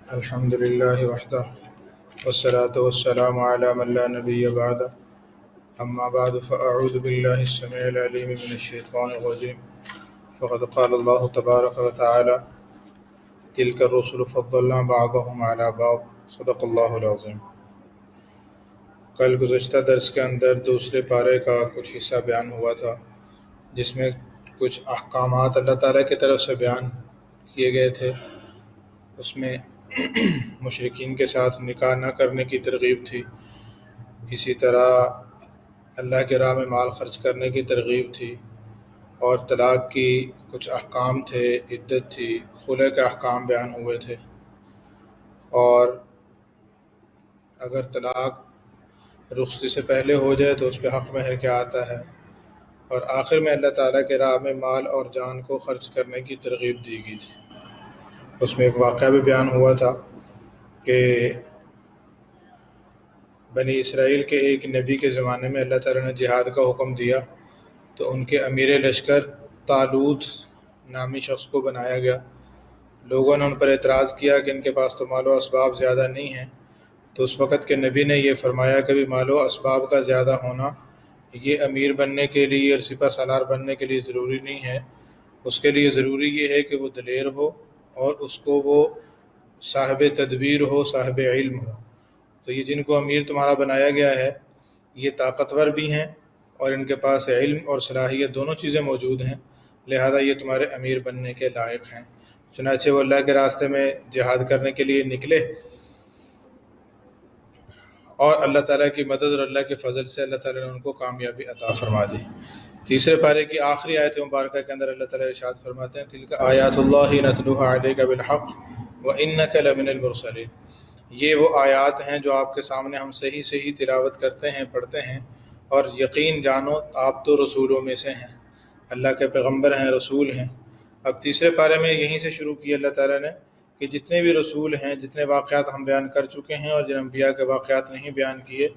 الحمد لله وحده والصلاة والسلام على من لا نبي بعده أما بعد فأعوذ بالله السميع العليم من الشيطان الرجيم فقد قال الله تبارك وتعالى تلك الرسل فضلنا بعضهم على بعض صدق اللہ العظیم۔ کل گزشتہ درس کے اندر دوسرے پارے کا کچھ حصہ بیان ہوا تھا، جس میں کچھ احکامات اللہ تعالیٰ کی طرف سے بیان کیے گئے تھے۔ اس میں مشرکین کے ساتھ نکاح نہ کرنے کی ترغیب تھی، اسی طرح اللہ کے راہ میں مال خرچ کرنے کی ترغیب تھی، اور طلاق کی کچھ احکام تھے، عدت تھی، خلع کے احکام بیان ہوئے تھے، اور اگر طلاق رخصتی سے پہلے ہو جائے تو اس پہ حق مہر کیا آتا ہے، اور آخر میں اللہ تعالیٰ کے راہ میں مال اور جان کو خرچ کرنے کی ترغیب دی گئی تھی۔ اس میں ایک واقعہ بھی بیان ہوا تھا کہ بنی اسرائیل کے ایک نبی کے زمانے میں اللہ تعالیٰ نے جہاد کا حکم دیا، تو ان کے امیر لشکر طالوت نامی شخص کو بنایا گیا۔ لوگوں نے ان پر اعتراض کیا کہ ان کے پاس تو مال و اسباب زیادہ نہیں ہیں، تو اس وقت کے نبی نے یہ فرمایا کہ بھی مال و اسباب کا زیادہ ہونا یہ امیر بننے کے لیے اور سپہ سالار بننے کے لیے ضروری نہیں ہے۔ اس کے لیے ضروری یہ ہے کہ وہ دلیر ہو اور اس کو وہ صاحب تدبیر ہو، صاحب علم ہو۔ تو یہ جن کو امیر تمہارا بنایا گیا ہے یہ طاقتور بھی ہیں اور ان کے پاس علم اور صلاحیت دونوں چیزیں موجود ہیں، لہذا یہ تمہارے امیر بننے کے لائق ہیں۔ چنانچہ وہ اللہ کے راستے میں جہاد کرنے کے لیے نکلے، اور اللہ تعالیٰ کی مدد اور اللہ کے فضل سے اللہ تعالیٰ نے ان کو کامیابی عطا فرما دی۔ تیسرے پارے کی آخری آیت مبارکہ کے اندر اللہ تعالیٰ ارشاد فرماتے ہیں تلک آیات اللہ نتلوها علیک بالحق وانک لمن المرسلین۔ یہ وہ آیات ہیں جو آپ کے سامنے ہم صحیح تلاوت کرتے ہیں، پڑھتے ہیں، اور یقین جانو آپ تو رسولوں میں سے ہیں، اللہ کے پیغمبر ہیں، رسول ہیں۔ اب تیسرے پارے میں یہیں سے شروع کیا اللہ تعالیٰ نے کہ جتنے بھی رسول ہیں، جتنے واقعات ہم بیان کر چکے ہیں اور جن انبیاء کے واقعات نہیں بیان کیے،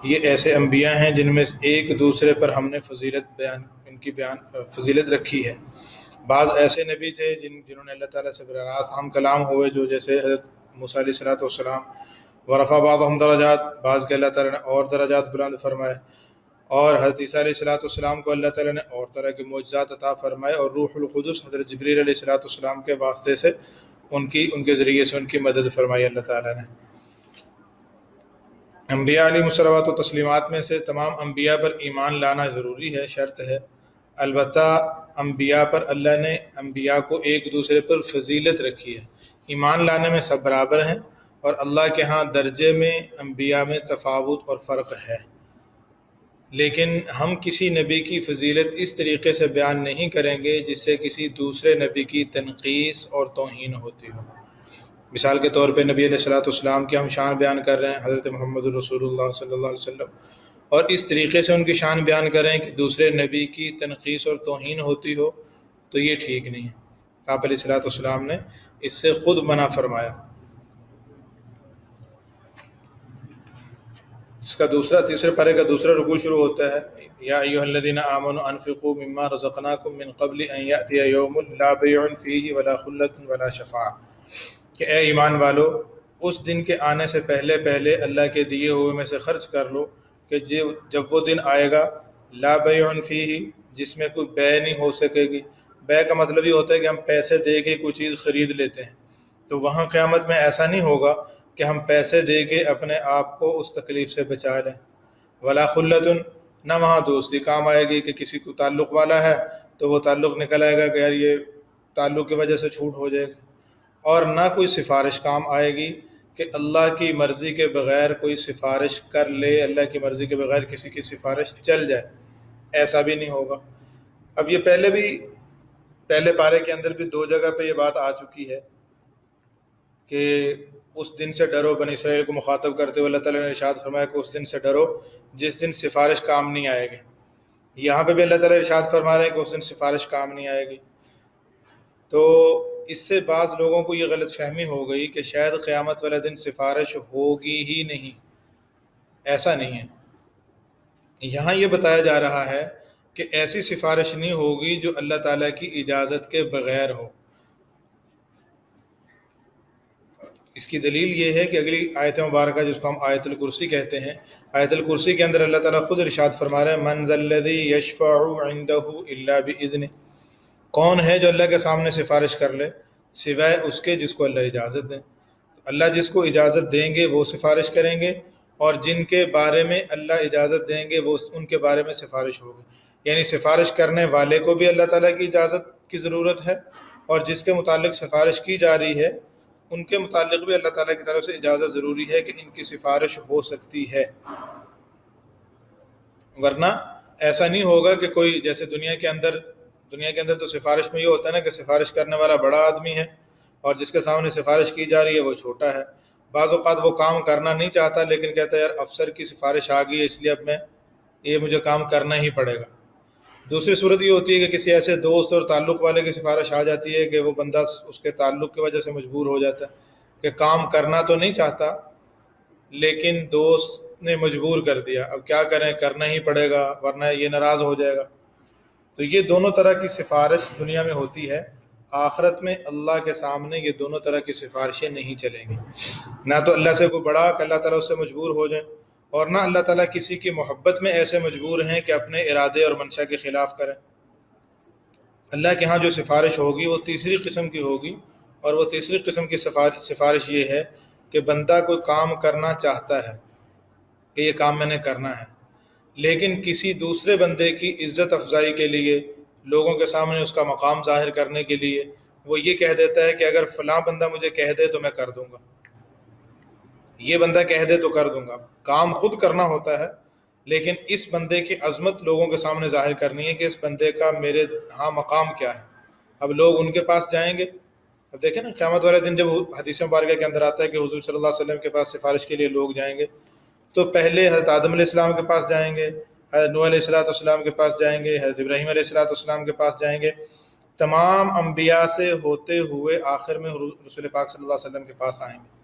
یہ ایسے انبیاء ہیں جن میں ایک دوسرے پر ہم نے فضیلت رکھی ہے۔ بعض ایسے نبی تھے جنہوں نے اللہ تعالیٰ سے براہ راست ہم کلام ہوئے، جو جیسے حضرت موسیٰ علیہ الصلوۃ والسلام، ورفع بعضهم درجات، بعض کے اللہ تعالیٰ نے اور درجات بلند فرمائے، اور حضرت عیسیٰ علیہ الصلوۃ والسلام کو اللہ تعالیٰ نے اور طرح کے معجزات عطا فرمائے، اور روح القدس حضرت جبریل علیہ الصلوۃ والسلام کے واسطے سے ان کے ذریعے سے ان کی مدد فرمائی اللہ تعالیٰ نے۔ انبیاء علیہ الصلوات و تسلیمات میں سے تمام انبیاء پر ایمان لانا ضروری ہے، شرط ہے، البتہ انبیاء پر اللہ نے انبیاء کو ایک دوسرے پر فضیلت رکھی ہے۔ ایمان لانے میں سب برابر ہیں، اور اللہ کے ہاں درجے میں انبیاء میں تفاوت اور فرق ہے، لیکن ہم کسی نبی کی فضیلت اس طریقے سے بیان نہیں کریں گے جس سے کسی دوسرے نبی کی تنقیص اور توہین ہوتی ہو۔ مثال کے طور پہ نبی علیہ الصلوۃ والسلام کی ہم شان بیان کر رہے ہیں، حضرت محمد رسول اللہ صلی اللہ علیہ وسلم، اور اس طریقے سے ان کی شان بیان کریں کہ دوسرے نبی کی تنقیص اور توہین ہوتی ہو، تو یہ ٹھیک نہیں ہے۔ آپ علیہ الصلوۃ والسلام نے اس سے خود منع فرمایا۔ اس کا تیسرے پارے کا دوسرا رکوع شروع ہوتا ہے یا ایھا الذین آمنوا انفقوا مما رزقناکم من قبل ان یأتی یوم لا بیع فیہ ولا خلۃ ولا شفاعہ، کہ اے ایمان والو اس دن کے آنے سے پہلے اللہ کے دیے ہوئے میں سے خرچ کر لو، کہ جب وہ دن آئے گا لا بیع فیہ، جس میں کوئی بے نہیں ہو سکے گی۔ بے کا مطلب یہ ہوتا ہے کہ ہم پیسے دے کے کوئی چیز خرید لیتے ہیں، تو وہاں قیامت میں ایسا نہیں ہوگا کہ ہم پیسے دے کے اپنے آپ کو اس تکلیف سے بچا لیں۔ ولا خلۃ، نہ وہاں دوستی کام آئے گی کہ کسی کو تعلق والا ہے تو وہ تعلق نکل آئے گا کہ یار یہ تعلق کی وجہ سے چھوٹ ہو جائے گی، اور نہ کوئی سفارش کام آئے گی کہ اللہ کی مرضی کے بغیر کوئی سفارش کر لے، اللہ کی مرضی کے بغیر کسی کی سفارش چل جائے، ایسا بھی نہیں ہوگا۔ اب یہ پہلے پارے کے اندر بھی دو جگہ پہ یہ بات آ چکی ہے کہ اس دن سے ڈرو، بنی اسرائیل کو مخاطب کرتے ہوئے اللہ تعالیٰ نے ارشاد فرمایا کہ اس دن سے ڈرو جس دن سفارش کام نہیں آئے گی۔ یہاں پہ بھی اللہ تعالیٰ ارشاد فرما رہے ہیں کہ اس دن سفارش کام نہیں آئے گی۔ تو اس سے بعض لوگوں کو یہ غلط فہمی ہو گئی کہ شاید قیامت والے دن سفارش ہوگی ہی نہیں، ایسا نہیں ہے۔ یہاں یہ بتایا جا رہا ہے کہ ایسی سفارش نہیں ہوگی جو اللہ تعالیٰ کی اجازت کے بغیر ہو۔ اس کی دلیل یہ ہے کہ اگلی آیت مبارکہ جس کو ہم آیت الکرسی کہتے ہیں، آیت الکرسی کے اندر اللہ تعالیٰ خود ارشاد فرما رہے ہیں من ذا الذی یشفع عنده الا باذنہ، کون ہے جو اللہ کے سامنے سفارش کر لے سوائے اس کے جس کو اللہ اجازت دیں۔ اللہ جس کو اجازت دیں گے وہ سفارش کریں گے، اور جن کے بارے میں اللہ اجازت دیں گے وہ ان کے بارے میں سفارش ہوگی، یعنی سفارش کرنے والے کو بھی اللہ تعالیٰ کی اجازت کی ضرورت ہے، اور جس کے متعلق سفارش کی جا رہی ہے ان کے متعلق بھی اللہ تعالیٰ کی طرف سے اجازت ضروری ہے کہ ان کی سفارش ہو سکتی ہے۔ ورنہ ایسا نہیں ہوگا کہ کوئی جیسے دنیا کے اندر تو سفارش میں یہ ہوتا ہے نا کہ سفارش کرنے والا بڑا آدمی ہے اور جس کے سامنے سفارش کی جا رہی ہے وہ چھوٹا ہے۔ بعض اوقات وہ کام کرنا نہیں چاہتا لیکن کہتا ہے یار افسر کی سفارش آ گئی ہے اس لیے اب مجھے کام کرنا ہی پڑے گا۔ دوسری صورت یہ ہوتی ہے کہ کسی ایسے دوست اور تعلق والے کی سفارش آ جاتی ہے کہ وہ بندہ اس کے تعلق کی وجہ سے مجبور ہو جاتا ہے کہ کام کرنا تو نہیں چاہتا لیکن دوست نے مجبور کر دیا، اب کیا کریں، کرنا ہی پڑے گا ورنہ یہ ناراض ہو جائے گا۔ تو یہ دونوں طرح کی سفارش دنیا میں ہوتی ہے، آخرت میں اللہ کے سامنے یہ دونوں طرح کی سفارشیں نہیں چلیں گی، نہ تو اللہ سے کوئی بڑا کہ اللہ تعالیٰ اس سے مجبور ہو جائیں، اور نہ اللہ تعالیٰ کسی کی محبت میں ایسے مجبور ہیں کہ اپنے ارادے اور منشا کے خلاف کریں۔ اللہ کے ہاں جو سفارش ہوگی وہ تیسری قسم کی ہوگی، اور وہ تیسری قسم کی سفارش یہ ہے کہ بندہ کوئی کام کرنا چاہتا ہے کہ یہ کام میں نے کرنا ہے، لیکن کسی دوسرے بندے کی عزت افزائی کے لیے، لوگوں کے سامنے اس کا مقام ظاہر کرنے کے لیے وہ یہ کہہ دیتا ہے کہ اگر فلاں بندہ مجھے کہہ دے تو میں کر دوں گا، یہ بندہ کہہ دے تو کر دوں گا۔ کام خود کرنا ہوتا ہے لیکن اس بندے کی عظمت لوگوں کے سامنے ظاہر کرنی ہے کہ اس بندے کا میرے ہاں مقام کیا ہے۔ اب لوگ ان کے پاس جائیں گے، اب دیکھیں نا قیامت والے دن جب حدیث مبارکہ کے اندر آتا ہے کہ حضور صلی اللہ علیہ وسلم کے پاس سفارش کے لیے لوگ جائیں گے، تو پہلے حضرت آدم علیہ السلام کے پاس جائیں گے، حضرت نوح علیہ السلام کے پاس جائیں گے، حضرت ابراہیم علیہ السلام کے پاس جائیں گے، تمام انبیاء سے ہوتے ہوئے آخر میں رسول پاک صلی اللہ علیہ وسلم کے پاس آئیں گے۔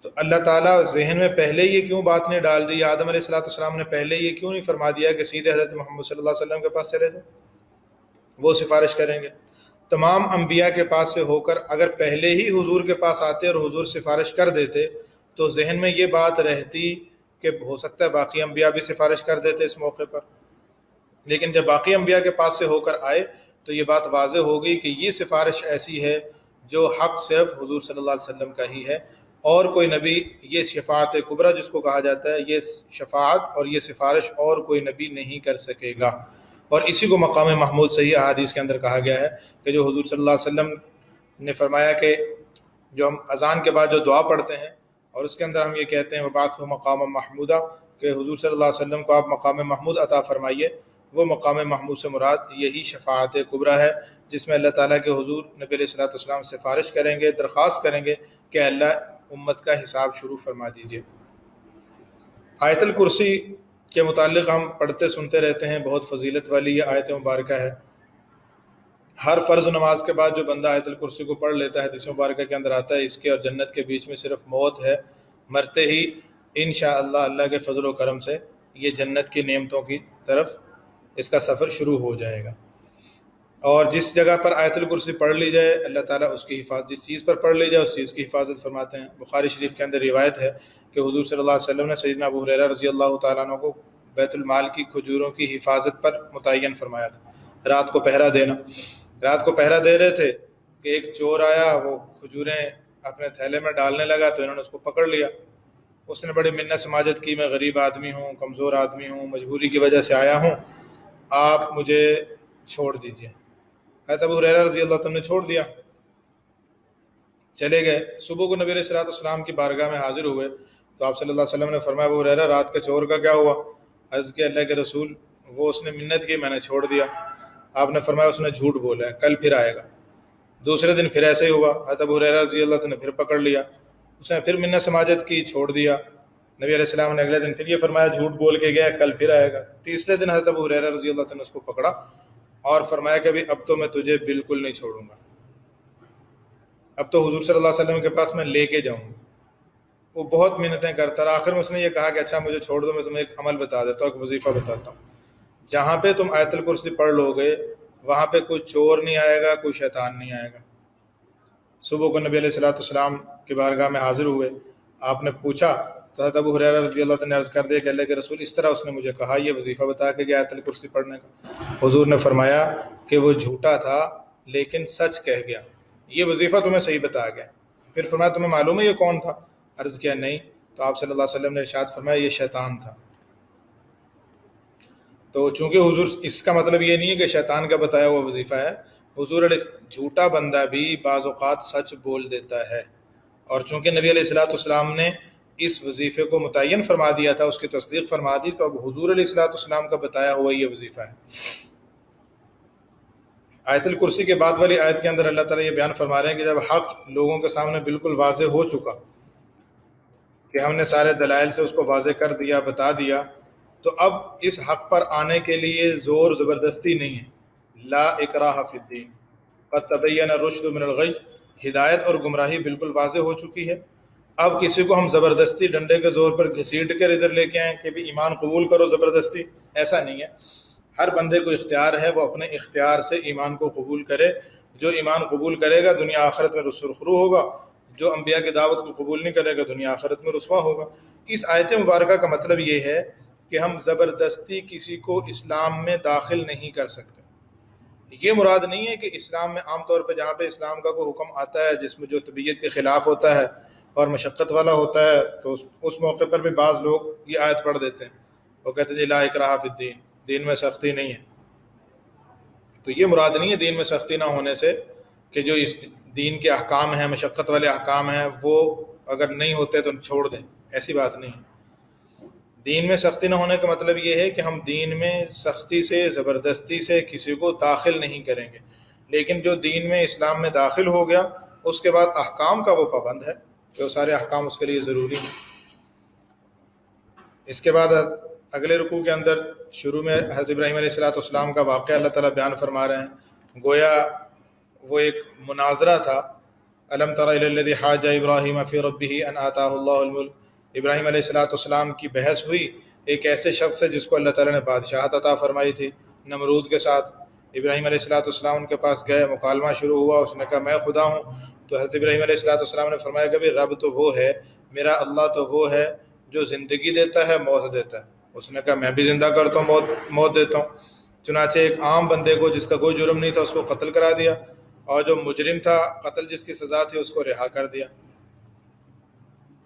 تو اللہ تعالیٰ ذہن میں پہلے یہ کیوں بات نہیں ڈال دی، آدم علیہ السلام نے پہلے یہ کیوں نہیں فرما دیا کہ سیدھے حضرت محمد صلی اللہ علیہ وسلم کے پاس چلے جائیں، وہ سفارش کریں گے۔ تمام انبیاء کے پاس سے ہو کر اگر پہلے ہی حضور کے پاس آتے اور حضور سفارش کر دیتے تو ذہن میں یہ بات رہتی کہ ہو سکتا ہے باقی انبیاء بھی سفارش کر دیتے اس موقع پر، لیکن جب باقی انبیاء کے پاس سے ہو کر آئے تو یہ بات واضح ہو گئی کہ یہ سفارش ایسی ہے جو حق صرف حضور صلی اللہ علیہ وسلم کا ہی ہے، اور کوئی نبی، یہ شفاعت کبریٰ جس کو کہا جاتا ہے، یہ شفاعت اور یہ سفارش اور کوئی نبی نہیں کر سکے گا، اور اسی کو مقام محمود صحیح احادیث کے اندر کہا گیا ہے کہ جو حضور صلی اللہ علیہ وسلم نے فرمایا کہ جو ہم اذان کے بعد جو دعا پڑھتے ہیں اور اس کے اندر ہم یہ کہتے ہیں وبعثہ مقام محمودہ، کہ حضور صلی اللہ علیہ وسلم کو آپ مقام محمود عطا فرمائیے، وہ مقام محمود سے مراد یہی شفاعت کبریٰ ہے جس میں اللہ تعالیٰ کے حضور نبی علیہ الصلوۃ والسلام سفارش کریں گے، درخواست کریں گے کہ اللہ امت کا حساب شروع فرما دیجیے۔ آیت الکرسی کے متعلق ہم پڑھتے سنتے رہتے ہیں، بہت فضیلت والی یہ آیت مبارکہ ہے۔ ہر فرض نماز کے بعد جو بندہ آیت الکرسی کو پڑھ لیتا ہے، حدیث مبارکہ کے اندر آتا ہے اس کے اور جنت کے بیچ میں صرف موت ہے، مرتے ہی انشاءاللہ اللہ کے فضل و کرم سے یہ جنت کی نعمتوں کی طرف اس کا سفر شروع ہو جائے گا۔ اور جس جگہ پر آیت الکرسی پڑھ لی جائے اللہ تعالیٰ اس کی حفاظت، جس چیز پر پڑھ لی جائے اس چیز کی حفاظت فرماتے ہیں۔ بخاری شریف کے اندر روایت ہے کہ حضور صلی اللہ علیہ وسلم نے سیدنا ابو ہریرہ رضی اللہ تعالیٰ عنہ کو بیت المال کی کھجوروں کی حفاظت پر متعین فرمایا تھا، رات کو پہرا دینا۔ رات کو پہرا دے رہے تھے کہ ایک چور آیا، وہ کھجوریں اپنے تھیلے میں ڈالنے لگا تو انہوں نے اس کو پکڑ لیا۔ اس نے بڑی منت سماجت کی، میں غریب آدمی ہوں، کمزور آدمی ہوں، مجبوری کی وجہ سے آیا ہوں، آپ مجھے چھوڑ دیجئے۔ حضرت ابو ہریرہ رضی اللہ عنہ نے چھوڑ دیا، چلے گئے۔ صبح کو نبی علیہ الصلوۃ والسلام کی بارگاہ میں حاضر ہوئے تو آپ صلی اللہ علیہ وسلم نے فرمایا ابو ہریرہ رات کے چور کا کیا ہوا؟ عرض کہ اللہ کے رسول وہ اس نے منت کی، میں نے چھوڑ دیا۔ آپ نے فرمایا اس نے جھوٹ بولا ہے، کل پھر آئے گا۔ دوسرے دن پھر ایسے ہی ہوا، حضرت ابو ہریرہ رضی اللہ عنہ نے پھر پکڑ لیا، اس نے پھر منت سماجت کی، چھوڑ دیا۔ نبی علیہ السلام نے اگلے دن پھر یہ فرمایا جھوٹ بول کے گیا، کل پھر آئے گا۔ تیسرے دن حضرت ابو ہریرہ رضی اللہ عنہ نے اس کو پکڑا اور فرمایا کہ اب تو میں تجھے بالکل نہیں چھوڑوں گا، اب تو حضور صلی اللہ علیہ وسلم کے پاس میں لے کے جاؤں گا۔ وہ بہت محنتیں کرتا رہا، آخر میں اس نے یہ کہا کہ اچھا مجھے چھوڑ دو، میں تمہیں ایک عمل بتا دیتا ہوں، ایک وظیفہ بتاتا ہوں، جہاں پہ تم آیت الکرسی پڑھ لو گے وہاں پہ کوئی چور نہیں آئے گا، کوئی شیطان نہیں آئے گا، صبح کو نبی علیہ الصلوۃ والسلام کی بارگاہ میں حاضر ہوئے، آپ نے پوچھا تو حضرت ابو ہریرہ رضی اللہ عنہ نے عرض کر دیا کہ اللہ کے رسول اس طرح اس نے مجھے کہا، یہ وظیفہ بتا کے گیا آیت الکرسی پڑھنے کا۔ حضور نے فرمایا کہ وہ جھوٹا تھا لیکن سچ کہہ گیا، یہ وظیفہ تمہیں صحیح بتا گیا۔ پھر فرمایا تمہیں معلوم ہے یہ کون تھا؟ عرض کیا نہیں، تو آپ صلی اللہ علیہ وسلم نے ارشاد فرمایا یہ شیطان تھا۔ تو چونکہ حضور اس کا مطلب یہ نہیں ہے کہ شیطان کا بتایا ہوا وظیفہ ہے، حضور علیہ جھوٹا بندہ بھی بعض اوقات سچ بول دیتا ہے، اور چونکہ نبی علیہ الصلوۃ والسلام نے اس وظیفے کو متعین فرما دیا تھا، اس کی تصدیق فرما دی، تو اب حضور علیہ الصلوۃ والسلام کا بتایا ہوا یہ وظیفہ ہے۔ آیت الکرسی کے بعد والی آیت کے اندر اللہ تعالیٰ یہ بیان فرما رہے ہیں کہ جب حق لوگوں کے سامنے بالکل واضح ہو چکا کہ ہم نے سارے دلائل سے اس کو واضح کر دیا، بتا دیا، تو اب اس حق پر آنے کے لیے زور زبردستی نہیں ہے۔ لا اکراہ فی الدین قد تبین الرشد من الغی، ہدایت اور گمراہی بالکل واضح ہو چکی ہے۔ اب کسی کو ہم زبردستی ڈنڈے کے زور پر گھسیٹ کر ادھر لے کے آئیں کہ بھی ایمان قبول کرو زبردستی، ایسا نہیں ہے۔ ہر بندے کو اختیار ہے، وہ اپنے اختیار سے ایمان کو قبول کرے۔ جو ایمان قبول کرے گا دنیا آخرت میں سرخرو ہوگا، جو انبیاء کی دعوت کو قبول نہیں کرے گا دنیا آخرت میں رسوا ہوگا۔ اس آیت مبارکہ کا مطلب یہ ہے کہ ہم زبردستی کسی کو اسلام میں داخل نہیں کر سکتے۔ یہ مراد نہیں ہے کہ اسلام میں عام طور پہ جہاں پہ اسلام کا کوئی حکم آتا ہے جس میں جو طبیعت کے خلاف ہوتا ہے اور مشقت والا ہوتا ہے، تو اس موقع پر بھی بعض لوگ یہ آیت پڑھ دیتے ہیں، وہ کہتے ہیں جی لا اکراہ فی الدین، دین میں سختی نہیں ہے۔ تو یہ مراد نہیں ہے دین میں سختی نہ ہونے سے کہ جو اس دین کے احکام ہیں، مشقت والے احکام ہیں، وہ اگر نہیں ہوتے تو چھوڑ دیں، ایسی بات نہیں ہے۔ دین میں سختی نہ ہونے کا مطلب یہ ہے کہ ہم دین میں سختی سے، زبردستی سے کسی کو داخل نہیں کریں گے، لیکن جو دین میں اسلام میں داخل ہو گیا اس کے بعد احکام کا وہ پابند ہے کہ وہ سارے احکام اس کے لیے ضروری ہیں۔ اس کے بعد اگلے رکوع کے اندر شروع میں حضرت ابراہیم علیہ الصلوۃ والسلام کا واقعہ اللہ تعالیٰ بیان فرما رہے ہیں، گویا وہ ایک مناظرہ تھا۔ الم تر الی الذی حاج ابراہیم فی ربہ ان آتاہ اللہ الملک، ابراہیم علیہ الصلوۃ والسلام کی بحث ہوئی ایک ایسے شخص سے جس کو اللہ تعالیٰ نے بادشاہت عطا فرمائی تھی، نمرود کے ساتھ۔ ابراہیم علیہ الصلوۃ والسلام ان کے پاس گئے، مکالمہ شروع ہوا، اس نے کہا میں خدا ہوں۔ تو حضرت ابراہیم علیہ الصلوۃ والسلام نے فرمایا کہ رب تو وہ ہے، میرا اللہ تو وہ ہے جو زندگی دیتا ہے، موت دیتا ہے۔ اس نے کہا میں بھی زندہ کرتا ہوں، موت دیتا ہوں۔ چنانچہ ایک عام بندے کو جس کا کوئی جرم نہیں تھا اس کو قتل کرا دیا، اور جو مجرم تھا، قتل جس کی سزا تھی، اس کو رہا کر دیا۔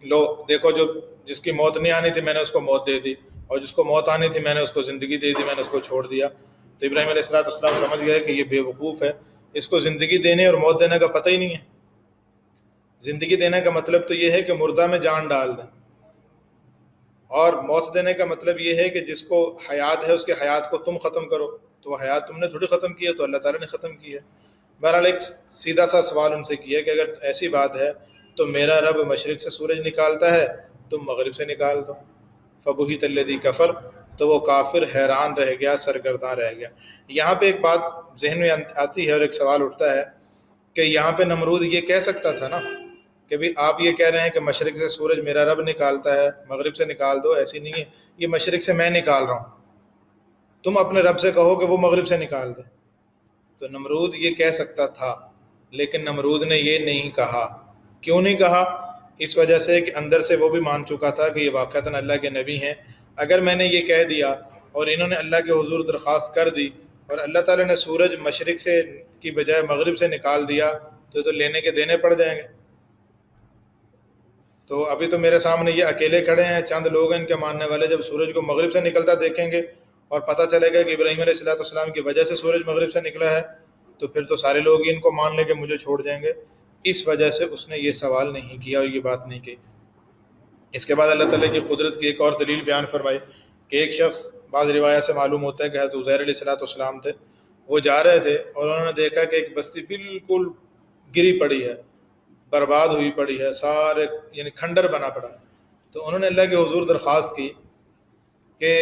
لو دیکھو، جو جس کی موت نہیں آنی تھی میں نے اس کو موت دے دی، اور جس کو موت آنی تھی میں نے اس کو زندگی دے دی، میں نے اس کو چھوڑ دیا۔ تو ابراہیم علیہ الصلوۃ والسلام سمجھ گئے کہ یہ بے وقوف ہے، اس کو زندگی دینے اور موت دینے کا پتہ ہی نہیں ہے۔ زندگی دینے کا مطلب تو یہ ہے کہ مردہ میں جان ڈال دیں، اور موت دینے کا مطلب یہ ہے کہ جس کو حیات ہے اس کے حیات کو تم ختم کرو، تو وہ حیات تم نے تھوڑی ختم کی ہے، تو اللہ تعالیٰ نے ختم کی ہے۔ بہرحال ایک سیدھا سا سوال ان سے کیا کہ اگر ایسی بات ہے تو میرا رب مشرق سے سورج نکالتا ہے، تم مغرب سے نکال دو۔ فبہت الذی کفر، تو وہ کافر حیران رہ گیا، سرگرداں رہ گیا۔ یہاں پہ ایک بات ذہن میں آتی ہے اور ایک سوال اٹھتا ہے کہ یہاں پہ نمرود یہ کہہ سکتا تھا نا کہ بھی آپ یہ کہہ رہے ہیں کہ مشرق سے سورج میرا رب نکالتا ہے، مغرب سے نکال دو، ایسی نہیں ہے، یہ مشرق سے میں نکال رہا ہوں، تم اپنے رب سے کہو کہ وہ مغرب سے نکال دے۔ تو نمرود یہ کہہ سکتا تھا، لیکن نمرود نے یہ نہیں کہا۔ کیوں نہیں کہا؟ اس وجہ سے کہ اندر سے وہ بھی مان چکا تھا کہ یہ واقعتاً اللہ کے نبی ہیں۔ اگر میں نے یہ کہہ دیا اور انہوں نے اللہ کے حضور درخواست کر دی اور اللہ تعالیٰ نے سورج مشرق سے کی بجائے مغرب سے نکال دیا تو لینے کے دینے پڑ جائیں گے۔ تو ابھی تو میرے سامنے یہ اکیلے کھڑے ہیں، چند لوگ ہیں ان کے ماننے والے، جب سورج کو مغرب سے نکلتا دیکھیں گے اور پتہ چلے گا کہ ابراہیم علیہ الصلوۃ والسلام کی وجہ سے سورج مغرب سے نکلا ہے، تو پھر تو سارے لوگ ان کو مان لیں کہ مجھے چھوڑ جائیں گے۔ اس وجہ سے اس نے یہ سوال نہیں کیا اور یہ بات نہیں کی۔ اس کے بعد اللہ تعالیٰ کی قدرت کی ایک اور دلیل بیان فرمائی کہ ایک شخص، بعض روایات سے معلوم ہوتا ہے کہ حضرت عزیر علیہ الصلوۃ والسلام تھے، وہ جا رہے تھے اور انہوں نے دیکھا کہ ایک بستی بالکل گری پڑی ہے، برباد ہوئی پڑی ہے، سارے یعنی کھنڈر بنا پڑا ہے۔ تو انہوں نے اللہ کے حضور درخواست کی کہ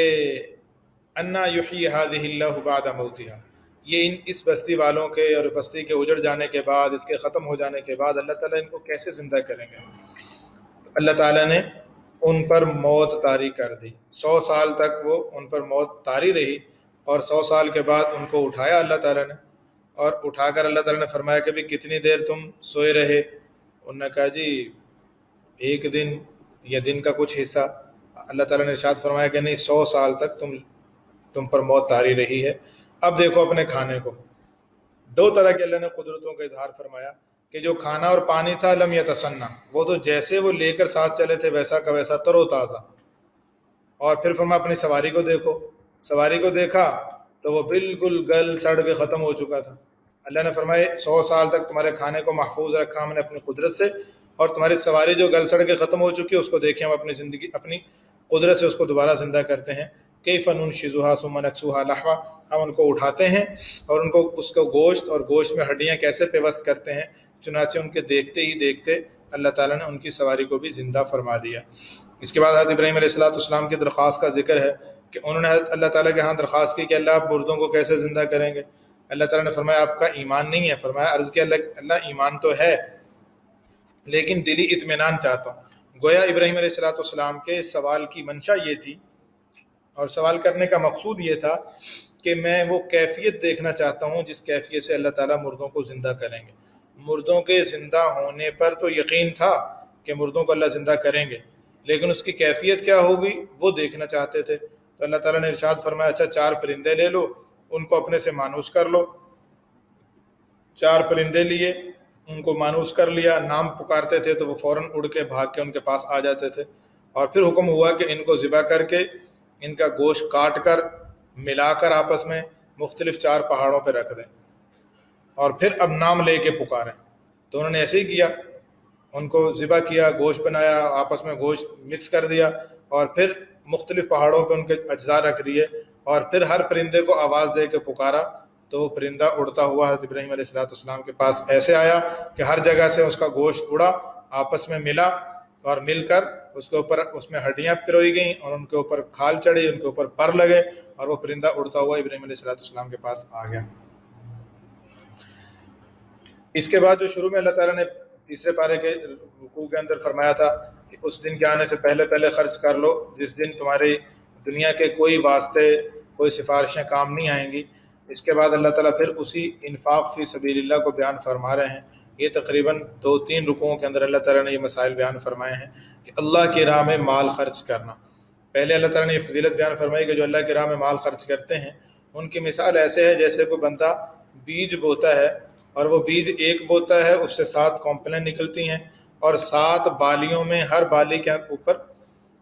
انا یحیی ہذہ اللہ بعد موتہا، یہ اس بستی والوں کے اور بستی کے اجڑ جانے کے بعد، اس کے ختم ہو جانے کے بعد اللہ تعالیٰ ان کو کیسے زندہ کریں گے؟ اللہ تعالیٰ نے ان پر موت طاری کر دی، 100 سال تک وہ ان پر موت طاری رہی، اور 100 سال کے بعد ان کو اٹھایا اللہ تعالیٰ نے، اور اٹھا کر اللہ تعالیٰ نے فرمایا کہ بھی کتنی دیر تم سوئے رہے؟ انہوں نے کہا جی ایک دن یا دن کا کچھ حصہ۔ اللہ تعالیٰ نے ارشاد فرمایا کہ نہیں 100 سال تک تم پر موت طاری رہی ہے۔ اب دیکھو اپنے کھانے کو، دو طرح کے اللہ نے قدرتوں کا اظہار فرمایا کہ جو کھانا اور پانی تھا لم یتسنہ، وہ تو جیسے وہ لے کر ساتھ چلے تھے ویسا کا ویسا تر و تازہ۔ اور پھر فرمایا اپنی سواری کو دیکھو، سواری کو دیکھا تو وہ بالکل گل سڑ کے ختم ہو چکا تھا۔ اللہ نے فرمایا 100 سال تک تمہارے کھانے کو محفوظ رکھا ہم نے اپنی قدرت سے، اور تمہاری سواری جو گل سڑ کے ختم ہو چکی ہے اس کو دیکھیں ہم اپنی قدرت سے اس کو دوبارہ زندہ کرتے ہیں۔ کیف ننشزھا ثم نکسوھا لحما، ہم ان کو اٹھاتے ہیں اور ان کو اس کو گوشت اور گوشت میں ہڈیاں کیسے پیوست کرتے ہیں۔ چنانچہ ان کے دیکھتے ہی دیکھتے اللہ تعالیٰ نے ان کی سواری کو بھی زندہ فرما دیا۔ اس کے بعد حضرت ابراہیم علیہ السلام کی درخواست کا ذکر ہے کہ انہوں نے اللہ تعالیٰ کے ہاں درخواست کی کہ اللہ آپ مردوں کو کیسے زندہ کریں گے؟ اللہ تعالیٰ نے فرمایا آپ کا ایمان نہیں ہے۔ فرمایا عرض کیا اللہ ایمان تو ہے لیکن دلی اطمینان چاہتا ہوں۔ گویا ابراہیم علیہ السلام کے سوال کی منشا یہ تھی اور سوال کرنے کا مقصود یہ تھا کہ میں وہ کیفیت دیکھنا چاہتا ہوں جس کیفیت سے اللہ تعالیٰ مردوں کو زندہ کریں گے۔ مردوں کے زندہ ہونے پر تو یقین تھا کہ مردوں کو اللہ زندہ کریں گے، لیکن اس کی کیفیت کیا ہوگی وہ دیکھنا چاہتے تھے۔ تو اللہ تعالیٰ نے ارشاد فرمایا اچھا 4 پرندے لے لو، ان کو اپنے سے مانوس کر لو۔ 4 پرندے لیے، ان کو مانوس کر لیا، نام پکارتے تھے تو وہ فوراً اڑ کے بھاگ کے ان کے پاس آ جاتے تھے۔ اور پھر حکم ہوا کہ ان کو ذبح کر کے ان کا گوشت کاٹ کر ملا کر آپس میں مختلف 4 پہاڑوں پہ رکھ دیں اور پھر اب نام لے کے پکاریں۔ تو انہوں نے ایسے ہی کیا، ان کو ذبح کیا، گوشت بنایا، آپس میں گوشت مکس کر دیا اور پھر مختلف پہاڑوں پہ ان کے اجزاء رکھ دیے اور پھر ہر پرندے کو آواز دے کے پکارا تو وہ پرندہ اڑتا ہوا حضرت ابراہیم علیہ السلام کے پاس ایسے آیا کہ ہر جگہ سے اس کا گوشت اڑا، آپس میں ملا اور مل کر اس کے اوپر اس میں ہڈیاں پروئی گئیں اور ان کے اوپر کھال چڑھی، ان کے اوپر پر لگے اور وہ پرندہ اڑتا ہوا ابراہیم علیہ السلام کے پاس آ گیا۔ اس کے بعد جو شروع میں اللہ تعالیٰ نے تیسرے پارے کے رکوع کے اندر فرمایا تھا کہ اس دن کے آنے سے پہلے خرچ کر لو جس دن تمہاری دنیا کے کوئی واسطے کوئی سفارشیں کام نہیں آئیں گی۔ اس کے بعد اللہ تعالیٰ پھر اسی انفاق فی سبیل اللہ کو بیان فرما رہے ہیں۔ یہ تقریباً 2-3 رکوعوں کے اندر اللہ تعالیٰ نے یہ مسائل بیان فرمائے ہیں کہ اللہ کی راہ میں مال خرچ کرنا۔ پہلے اللہ تعالیٰ نے یہ فضیلت بیان فرمائی کہ جو اللہ کی راہ میں مال خرچ کرتے ہیں ان کی مثال ایسے ہے جیسے کوئی بندہ بیج بوتا ہے اور وہ بیج ایک بوتا ہے، اس سے 7 کونپلیں نکلتی ہیں اور 7 بالیوں میں ہر بالی کے اوپر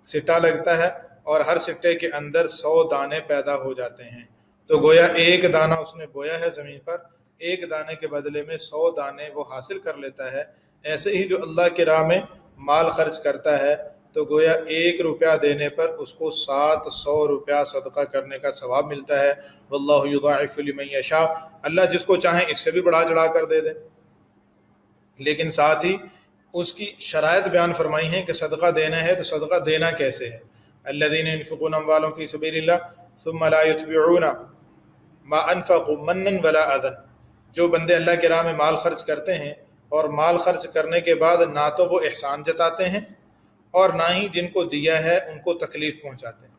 سٹا لگتا ہے اور ہر سٹے کے اندر 100 دانے پیدا ہو جاتے ہیں۔ تو گویا ایک دانہ اس نے بویا ہے زمین پر، ایک دانے کے بدلے میں 100 دانے وہ حاصل کر لیتا ہے۔ ایسے ہی جو اللہ کی راہ میں مال خرچ کرتا ہے تو گویا 1 روپیہ دینے پر اس کو 700 روپیہ صدقہ کرنے کا ثواب ملتا ہے۔ واللہ یضاعف لمن یشاء، اللہ جس کو چاہیں اس سے بھی بڑھا چڑھا کر دے دے۔ لیکن ساتھ ہی اس کی شرائط بیان فرمائی ہیں کہ صدقہ دینا ہے تو صدقہ دینا کیسے ہے۔ الذین ينفقون اموالهم فی سبیل اللہ ثم لا یتبعون ما انفقوا منا ولا اذى، جو بندے اللہ کی راہ میں مال خرچ کرتے ہیں اور مال خرچ کرنے کے بعد نہ تو وہ احسان جتاتے ہیں اور نہ ہی جن کو دیا ہے ان کو تکلیف پہنچاتے ہیں۔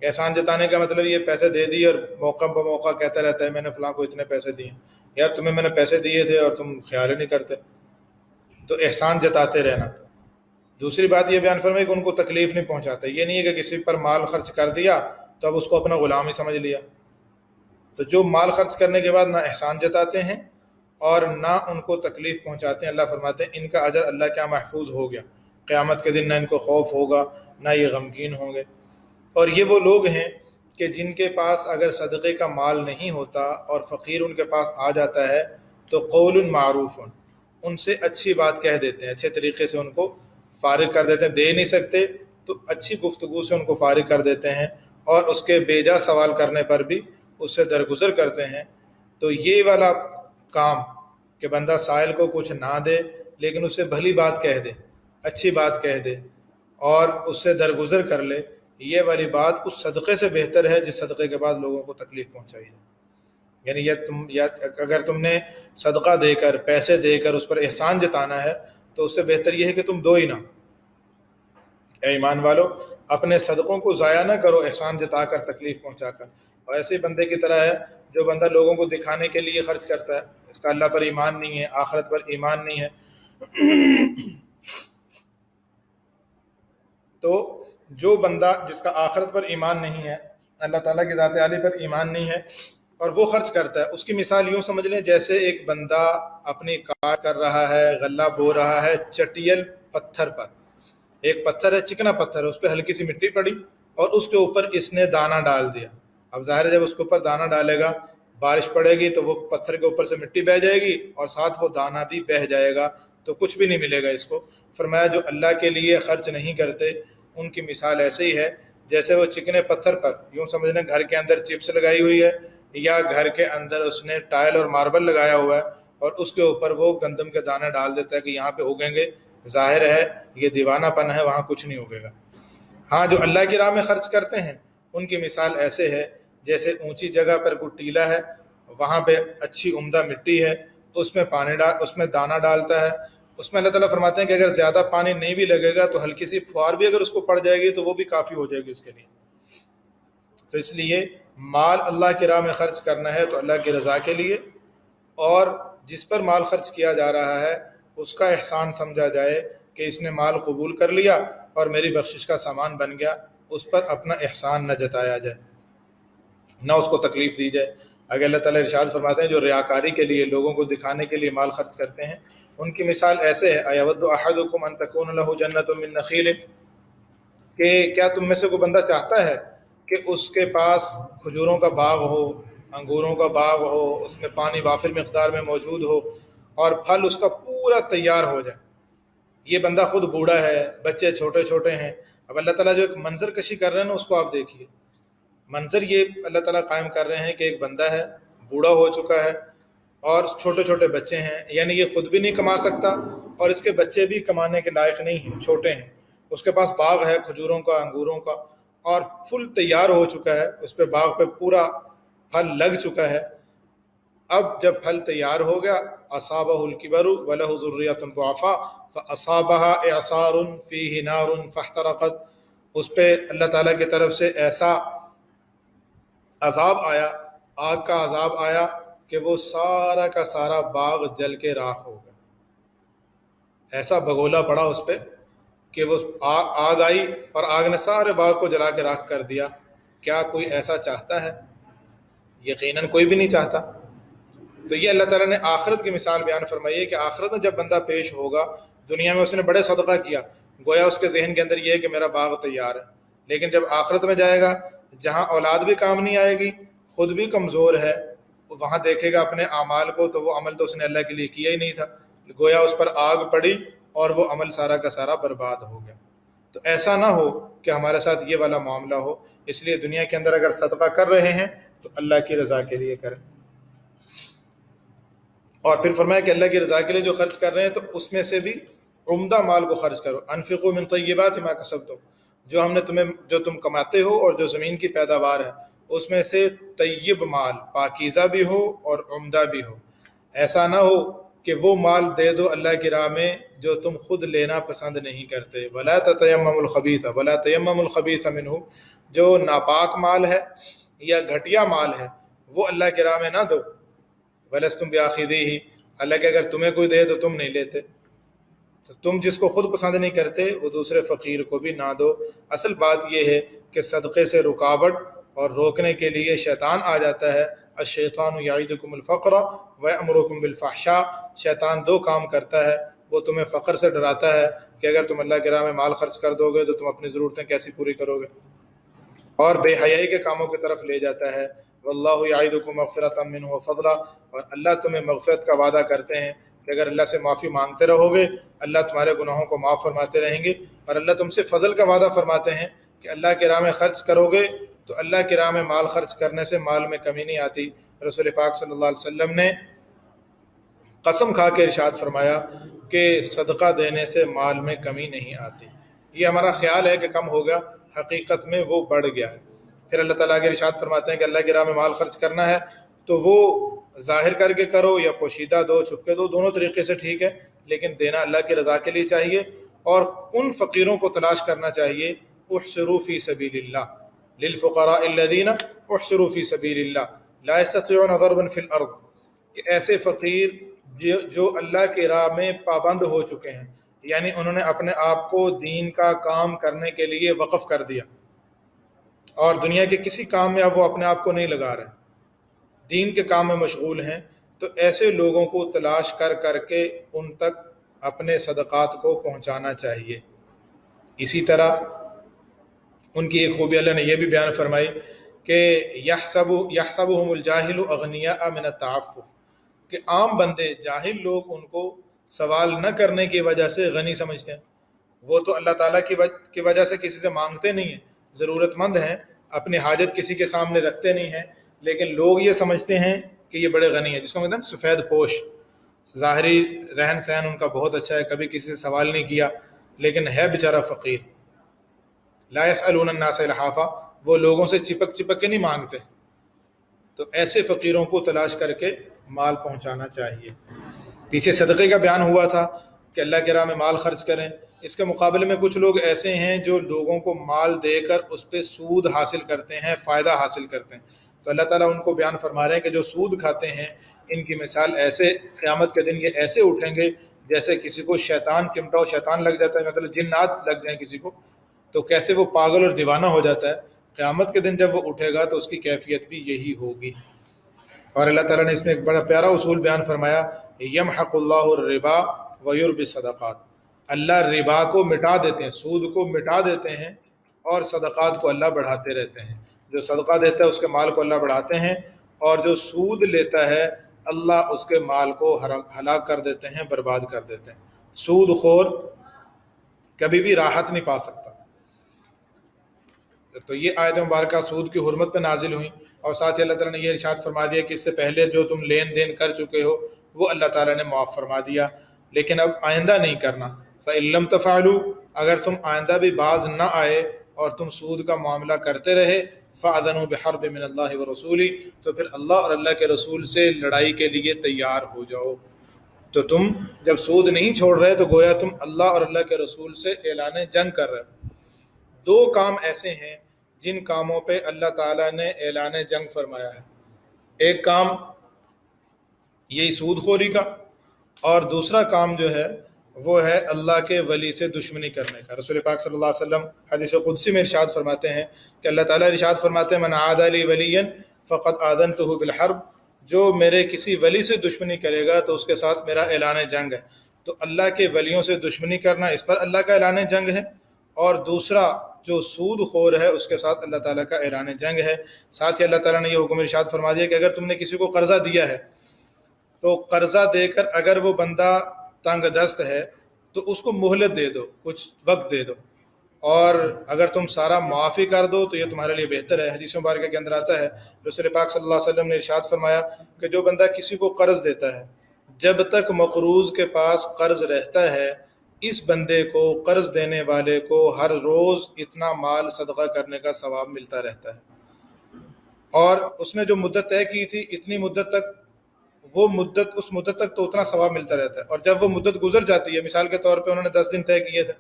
احسان جتانے کا مطلب یہ پیسے دے دیے اور موقع بموقع کہتا رہتا ہے میں نے فلاں کو اتنے پیسے دیے، یار تمہیں میں نے پیسے دیے تھے اور تم خیال ہی نہیں کرتے، تو احسان جتاتے رہنا۔ دوسری بات یہ بیان فرمائی کہ ان کو تکلیف نہیں پہنچاتا، یہ نہیں ہے کہ کسی پر مال خرچ کر دیا تو اب اس کو اپنا غلام ہی سمجھ لیا۔ تو جو مال خرچ کرنے کے بعد نہ احسان جتاتے ہیں اور نہ ان کو تکلیف پہنچاتے ہیں، اللہ فرماتے ہیں ان کا اجر اللہ کیا محفوظ ہو گیا، قیامت کے دن نہ ان کو خوف ہوگا نہ یہ غمگین ہوں گے۔ اور یہ وہ لوگ ہیں کہ جن کے پاس اگر صدقے کا مال نہیں ہوتا اور فقیر ان کے پاس آ جاتا ہے تو قول معروف، ان سے اچھی بات کہہ دیتے ہیں، اچھے طریقے سے ان کو فارغ کر دیتے ہیں۔ دے نہیں سکتے تو اچھی گفتگو سے ان کو فارغ کر دیتے ہیں اور اس کے بیجا سوال کرنے پر بھی اس سے درگزر کرتے ہیں۔ تو یہ والا کام کہ بندہ سائل کو کچھ نہ دے لیکن اس سے بھلی بات کہہ دے، اچھی بات کہہ دے اور اس سے درگزر کر لے، یہ والی بات اس صدقے سے بہتر ہے جس صدقے کے بعد لوگوں کو تکلیف پہنچائی ہے۔ یعنی اگر تم نے صدقہ دے کر پیسے دے کر اس پر احسان جتانا ہے تو اس سے بہتر یہ ہے کہ تم دو ہی نہ۔ اے ایمان والو، اپنے صدقوں کو ضائع نہ کرو احسان جتا کر تکلیف پہنچا کر، اور ایسے بندے کی طرح ہے جو بندہ لوگوں کو دکھانے کے لیے خرچ کرتا ہے، اس کا اللہ پر ایمان نہیں ہے، آخرت پر ایمان نہیں ہے. تو جو بندہ جس کا آخرت پر ایمان نہیں ہے، اللہ تعالیٰ کی ذات عالی پر ایمان نہیں ہے، اور وہ خرچ کرتا ہے، اس کی مثال یوں سمجھ لیں جیسے ایک بندہ اپنی کار کر رہا ہے، غلہ بو رہا ہے چٹیل پتھر پر. ایک پتھر ہے، چکنا پتھر ہے، اس پہ ہلکی سی مٹی پڑی اور اس کے اوپر اس نے دانہ ڈال دیا. اب ظاہر ہے جب اس کے اوپر دانہ ڈالے گا، بارش پڑے گی تو وہ پتھر کے اوپر سے مٹی بہہ جائے گی اور ساتھ وہ دانہ بھی بہہ جائے گا، تو کچھ بھی نہیں ملے گا اس کو. فرمایا جو اللہ کے لیے خرچ نہیں کرتے ان کی مثال ایسے ہی ہے جیسے وہ چکنے پتھر پر، یوں سمجھنا گھر کے اندر چپس لگائی ہوئی ہے یا گھر کے اندر اس نے ٹائل اور ماربل لگایا ہوا ہے اور اس کے اوپر وہ گندم کے دانے ڈال دیتا ہے کہ یہاں پہ اگیں گے. ظاہر ہے یہ دیوانہ پن ہے، وہاں کچھ نہیں اگے گا. ہاں جو اللہ کی راہ میں خرچ کرتے ہیں ان کی مثال ایسے ہے جیسے اونچی جگہ پر کوئی ٹیلا ہے، وہاں پہ اچھی عمدہ مٹی ہے، اس میں دانہ ڈالتا ہے. اس میں اللہ تعالیٰ فرماتے ہیں کہ اگر زیادہ پانی نہیں بھی لگے گا تو ہلکی سی فوار بھی اگر اس کو پڑ جائے گی تو وہ بھی کافی ہو جائے گی اس کے لیے. تو اس لیے مال اللہ کی راہ میں خرچ کرنا ہے تو اللہ کی رضا کے لیے، اور جس پر مال خرچ کیا جا رہا ہے اس کا احسان سمجھا جائے کہ اس نے مال قبول کر لیا اور میری بخشش کا سامان بن گیا، اس پر اپنا احسان نہ جتایا جائے، نہ اس کو تکلیف دی جائے. اگر اللہ تعالیٰ ارشاد فرماتے ہیں جو ریاکاری کے لیے، لوگوں کو دکھانے کے لیے مال خرچ کرتے ہیں ان کی مثال ایسے ہے ایود احدکم ان تکون له جنۃ من نخیل، کہ کیا تم میں سے کوئی بندہ چاہتا ہے کہ اس کے پاس کھجوروں کا باغ ہو، انگوروں کا باغ ہو، اس میں پانی وافر مقدار میں موجود ہو اور پھل اس کا پورا تیار ہو جائے. یہ بندہ خود بوڑھا ہے، بچے چھوٹے چھوٹے ہیں. اب اللہ تعالیٰ جو ایک منظر کشی کر رہے ہیں نا اس کو آپ دیکھیے. منظر یہ اللہ تعالیٰ قائم کر رہے ہیں کہ ایک بندہ ہے، بوڑھا ہو چکا ہے اور چھوٹے چھوٹے بچے ہیں، یعنی یہ خود بھی نہیں کما سکتا اور اس کے بچے بھی کمانے کے لائق نہیں ہیں، چھوٹے ہیں. اس کے پاس باغ ہے کھجوروں کا، انگوروں کا، اور فل تیار ہو چکا ہے، اس پہ باغ پہ پورا پھل لگ چکا ہے. اب جب پھل تیار ہو گیا، اصابہ الکبر ولہ ذریۃ ضعفاء فاصابها اعصار فیہ نار فاحترقت، اس پہ اللہ تعالیٰ کی طرف سے ایسا عذاب آیا، آگ کا عذاب آیا کہ وہ سارا کا سارا باغ جل کے راکھ ہو گیا. ایسا بگولا پڑا اس پہ کہ وہ آگ آئی اور آگ نے سارے باغ کو جلا کے راکھ کر دیا. کیا کوئی ایسا چاہتا ہے؟ یقیناً کوئی بھی نہیں چاہتا. تو یہ اللہ تعالیٰ نے آخرت کی مثال بیان فرمائی ہے کہ آخرت میں جب بندہ پیش ہوگا، دنیا میں اس نے بڑے صدقہ کیا، گویا اس کے ذہن کے اندر یہ ہے کہ میرا باغ تیار ہے. لیکن جب آخرت میں جائے گا جہاں اولاد بھی کام نہیں آئے گی، خود بھی کمزور ہے، وہاں دیکھے گا اپنے اعمال کو تو وہ عمل تو اس نے اللہ کے لیے کیا ہی نہیں تھا، گویا اس پر آگ پڑی اور وہ عمل سارا کا سارا برباد ہو گیا. تو ایسا نہ ہو کہ ہمارے ساتھ یہ والا معاملہ ہو. اس لیے دنیا کے اندر اگر صدقہ کر رہے ہیں تو اللہ کی رضا کے لیے کریں. اور پھر فرمایا کہ اللہ کی رضا کے لیے جو خرچ کر رہے ہیں تو اس میں سے بھی عمدہ مال کو خرچ کرو. انفقوا من طیبات ما کسبتم، جو تم کماتے ہو اور جو زمین کی پیداوار ہے اس میں سے طیب مال، پاکیزہ بھی ہو اور عمدہ بھی ہو. ایسا نہ ہو کہ وہ مال دے دو اللہ کی راہ میں جو تم خود لینا پسند نہیں کرتے. ولا تتیمموا الخبیث ولا تیمموا الخبیث منہ، جو ناپاک مال ہے یا گھٹیا مال ہے وہ اللہ کی راہ میں نہ دو. وَلَسْتُمْ بِآخِذِيهِ، اللہ کہ اگر تمہیں کوئی دے تو تم نہیں لیتے. تو تم جس کو خود پسند نہیں کرتے وہ دوسرے فقیر کو بھی نہ دو. اصل بات یہ ہے کہ صدقے سے رکاوٹ اور روکنے کے لیے شیطان آ جاتا ہے. الشیطان یعیدکم الفقر ویأمرکم بالفحشاء، شیطان دو کام کرتا ہے. وہ تمہیں فقر سے ڈراتا ہے کہ اگر تم اللہ کی راہ میں مال خرچ کر دو گے تو تم اپنی ضرورتیں کیسی پوری کرو گے، اور بے حیائی کے کاموں کی طرف لے جاتا ہے. واللہ یعیدکم مغفرۃ منہ وفضلا، اور اللہ تمہیں مغفرت کا وعدہ کرتے ہیں کہ اگر اللہ سے معافی مانگتے رہو گے اللہ تمہارے گناہوں کو معاف فرماتے رہیں گے. اور اللہ تم سے فضل کا وعدہ فرماتے ہیں کہ اللہ کی راہ میں خرچ کرو گے تو اللہ کی راہ میں مال خرچ کرنے سے مال میں کمی نہیں آتی. رسول پاک صلی اللہ علیہ وسلم نے قسم کھا کے ارشاد فرمایا کہ صدقہ دینے سے مال میں کمی نہیں آتی. یہ ہمارا خیال ہے کہ کم ہو گیا، حقیقت میں وہ بڑھ گیا ہے. پھر اللہ تعالیٰ کے ارشاد فرماتے ہیں کہ اللہ کی راہ میں مال خرچ کرنا ہے تو وہ ظاہر کر کے کرو یا پوشیدہ دو، چھپ کے دو، دونوں طریقے سے ٹھیک ہے، لیکن دینا اللہ کی رضا کے لیے چاہیے. اور ان فقیروں کو تلاش کرنا چاہیے، احصروا فی سبیل اللہ للفقراء الذین احصروا فی سبیل اللہ، لا یستطیعون ضربا فی الارض، کہ ایسے فقیر جو اللہ کی راہ میں پابند ہو چکے ہیں، یعنی انہوں نے اپنے آپ کو دین کا کام کرنے کے لیے وقف کر دیا اور دنیا کے کسی کام میں اب وہ اپنے آپ کو نہیں لگا رہے، دین کے کام میں مشغول ہیں، تو ایسے لوگوں کو تلاش کر کر کے ان تک اپنے صدقات کو پہنچانا چاہیے۔ اسی طرح ان کی ایک خوبی اللہ نے یہ بھی بیان فرمائی کہ یحسبهم الجاہل اغنیاء من التعفف، کہ عام بندے، جاہل لوگ ان کو سوال نہ کرنے کی وجہ سے غنی سمجھتے ہیں۔ وہ تو اللہ تعالیٰ کی وجہ سے کسی سے مانگتے نہیں ہیں، ضرورت مند ہیں، اپنی حاجت کسی کے سامنے رکھتے نہیں ہیں، لیکن لوگ یہ سمجھتے ہیں کہ یہ بڑے غنی ہیں، جس کو کہتے ہیں سفید پوش، ظاہری رہن سہن ان کا بہت اچھا ہے، کبھی کسی سے سوال نہیں کیا، لیکن ہے بیچارہ فقیر۔ لا یسألون الناس الحافا، وہ لوگوں سے چپک چپک کے نہیں مانگتے، تو ایسے فقیروں کو تلاش کر کے مال پہنچانا چاہیے۔ پیچھے صدقے کا بیان ہوا تھا کہ اللہ کی راہ میں مال خرچ کریں، اس کے مقابلے میں کچھ لوگ ایسے ہیں جو لوگوں کو مال دے کر اس پہ سود حاصل کرتے ہیں، فائدہ حاصل کرتے ہیں، تو اللہ تعالیٰ ان کو بیان فرما رہے ہیں کہ جو سود کھاتے ہیں ان کی مثال ایسے، قیامت کے دن یہ ایسے اٹھیں گے جیسے کسی کو شیطان چمٹا ہو، شیطان لگ جاتا ہے، مطلب جنات لگ جائیں کسی کو، تو کیسے وہ پاگل اور دیوانہ ہو جاتا ہے، قیامت کے دن جب وہ اٹھے گا تو اس کی کیفیت بھی یہی ہوگی۔ اور اللہ تعالیٰ نے اس میں ایک بڑا پیارا اصول بیان فرمایا، یمحق اللہ الربا ویربی الصدقات، اللہ ربا کو مٹا دیتے ہیں، سود کو مٹا دیتے ہیں، اور صدقات کو اللہ بڑھاتے رہتے ہیں۔ جو صدقہ دیتا ہے اس کے مال کو اللہ بڑھاتے ہیں، اور جو سود لیتا ہے اللہ اس کے مال کو ہلاک کر دیتے ہیں، برباد کر دیتے ہیں۔ سود خور کبھی بھی راحت نہیں پا سکتا۔ تو یہ آیت مبارکہ سود کی حرمت پہ نازل ہوئیں، اور ساتھ ہی اللہ تعالیٰ نے یہ ارشاد فرما دیا کہ اس سے پہلے جو تم لین دین کر چکے ہو وہ اللہ تعالیٰ نے معاف فرما دیا، لیکن اب آئندہ نہیں کرنا۔ فَإِن لَمْ تَفْعَلُوا، اگر تم آئندہ بھی باز نہ آئے اور تم سود کا معاملہ کرتے رہے، فَأَذَنُوا بِحَرْبٍ مِّنَ اللَّهِ وَرَسُولِهِ، تو پھر اللہ اور اللہ کے رسول سے لڑائی کے لیے تیار ہو جاؤ۔ تو تم جب سود نہیں چھوڑ رہے تو گویا تم اللہ اور اللہ کے رسول سے اعلان جنگ کر رہے ہو۔ دو کام ایسے ہیں جن کاموں پہ اللہ تعالیٰ نے اعلان جنگ فرمایا ہے، ایک کام یہی سود خوری کا، اور دوسرا کام جو ہے وہ ہے اللہ کے ولی سے دشمنی کرنے کا۔ رسول پاک صلی اللہ علیہ وسلم حدیث قدسی میں ارشاد فرماتے ہیں کہ اللہ تعالیٰ ارشاد فرماتے ہیں من عادى لي وليا فقد آذنته بالحرب، جو میرے کسی ولی سے دشمنی کرے گا تو اس کے ساتھ میرا اعلان جنگ ہے۔ تو اللہ کے ولیوں سے دشمنی کرنا اس پر اللہ کا اعلان جنگ ہے، اور دوسرا جو سود خور ہے اس کے ساتھ اللہ تعالیٰ کا اعلان جنگ ہے۔ ساتھ ہی اللہ تعالیٰ نے یہ حکم ارشاد فرما دیا کہ اگر تم نے کسی کو قرضہ دیا ہے تو قرضہ دے کر اگر وہ بندہ تنگ دست ہے تو اس کو مہلت دے دو، کچھ وقت دے دو، اور اگر تم سارا معافی کر دو تو یہ تمہارے لیے بہتر ہے۔ حدیث مبارکہ کے اندر آتا ہے رسول پاک صلی اللہ علیہ وسلم نے ارشاد فرمایا کہ جو بندہ کسی کو قرض دیتا ہے جب تک مقروض کے پاس قرض رہتا ہے، اس بندے کو، قرض دینے والے کو، ہر روز اتنا مال صدقہ کرنے کا ثواب ملتا رہتا ہے، اور اس نے جو مدت طے کی تھی اتنی مدت تک، وہ مدت، اس مدت تک تو اتنا ثواب ملتا رہتا ہے، اور جب وہ مدت گزر جاتی ہے، مثال کے طور پہ انہوں نے 10 دن طے کیے تھے،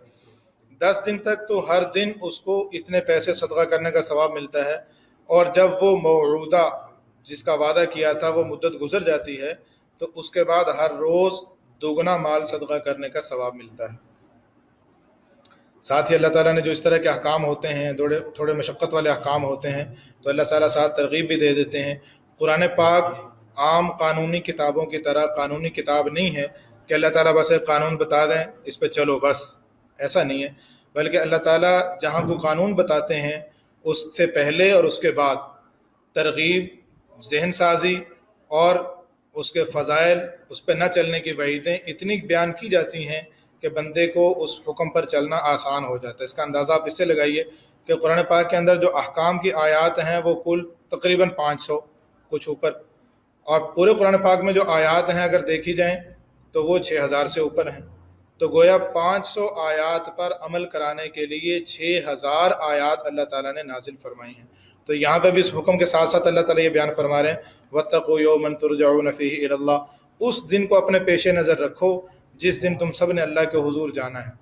10 دن تک تو ہر دن اس کو اتنے پیسے صدقہ کرنے کا ثواب ملتا ہے، اور جب وہ موعودہ جس کا وعدہ کیا تھا وہ مدت گزر جاتی ہے تو اس کے بعد ہر روز دوگنا مال صدقہ کرنے کا ثواب ملتا ہے۔ ساتھ ہی اللہ تعالیٰ نے جو اس طرح کے احکام ہوتے ہیں، تھوڑے مشقت والے احکام ہوتے ہیں، تو اللہ تعالیٰ ساتھ ترغیب بھی دے دیتے ہیں۔ قرآن پاک عام قانونی کتابوں کی طرح قانونی کتاب نہیں ہے کہ اللہ تعالیٰ بس ایک قانون بتا دیں اس پہ چلو بس، ایسا نہیں ہے، بلکہ اللہ تعالیٰ جہاں کو قانون بتاتے ہیں اس سے پہلے اور اس کے بعد ترغیب، ذہن سازی اور اس کے فضائل، اس پہ نہ چلنے کی وعیدیں اتنی بیان کی جاتی ہیں کہ بندے کو اس حکم پر چلنا آسان ہو جاتا ہے۔ اس کا اندازہ آپ اس سے لگائیے کہ قرآن پاک کے اندر جو احکام کی آیات ہیں وہ کل تقریباً 500 کچھ اوپر، اور پورے قرآن پاک میں جو آیات ہیں اگر دیکھی جائیں تو وہ 6000 سے اوپر ہیں، تو گویا 500 آیات پر عمل کرانے کے لیے 6000 آیات اللہ تعالیٰ نے نازل فرمائی ہیں۔ تو یہاں پہ بھی اس حکم کے ساتھ ساتھ اللہ تعالیٰ یہ بیان فرما رہے ہیں وَاتَّقُوا يَوْمًا تُرْجَعُونَ فِيهِ إِلَى اللَّهِ، اس دن کو اپنے پیش نظر رکھو جس دن تم سب نے اللہ کے حضور جانا ہے۔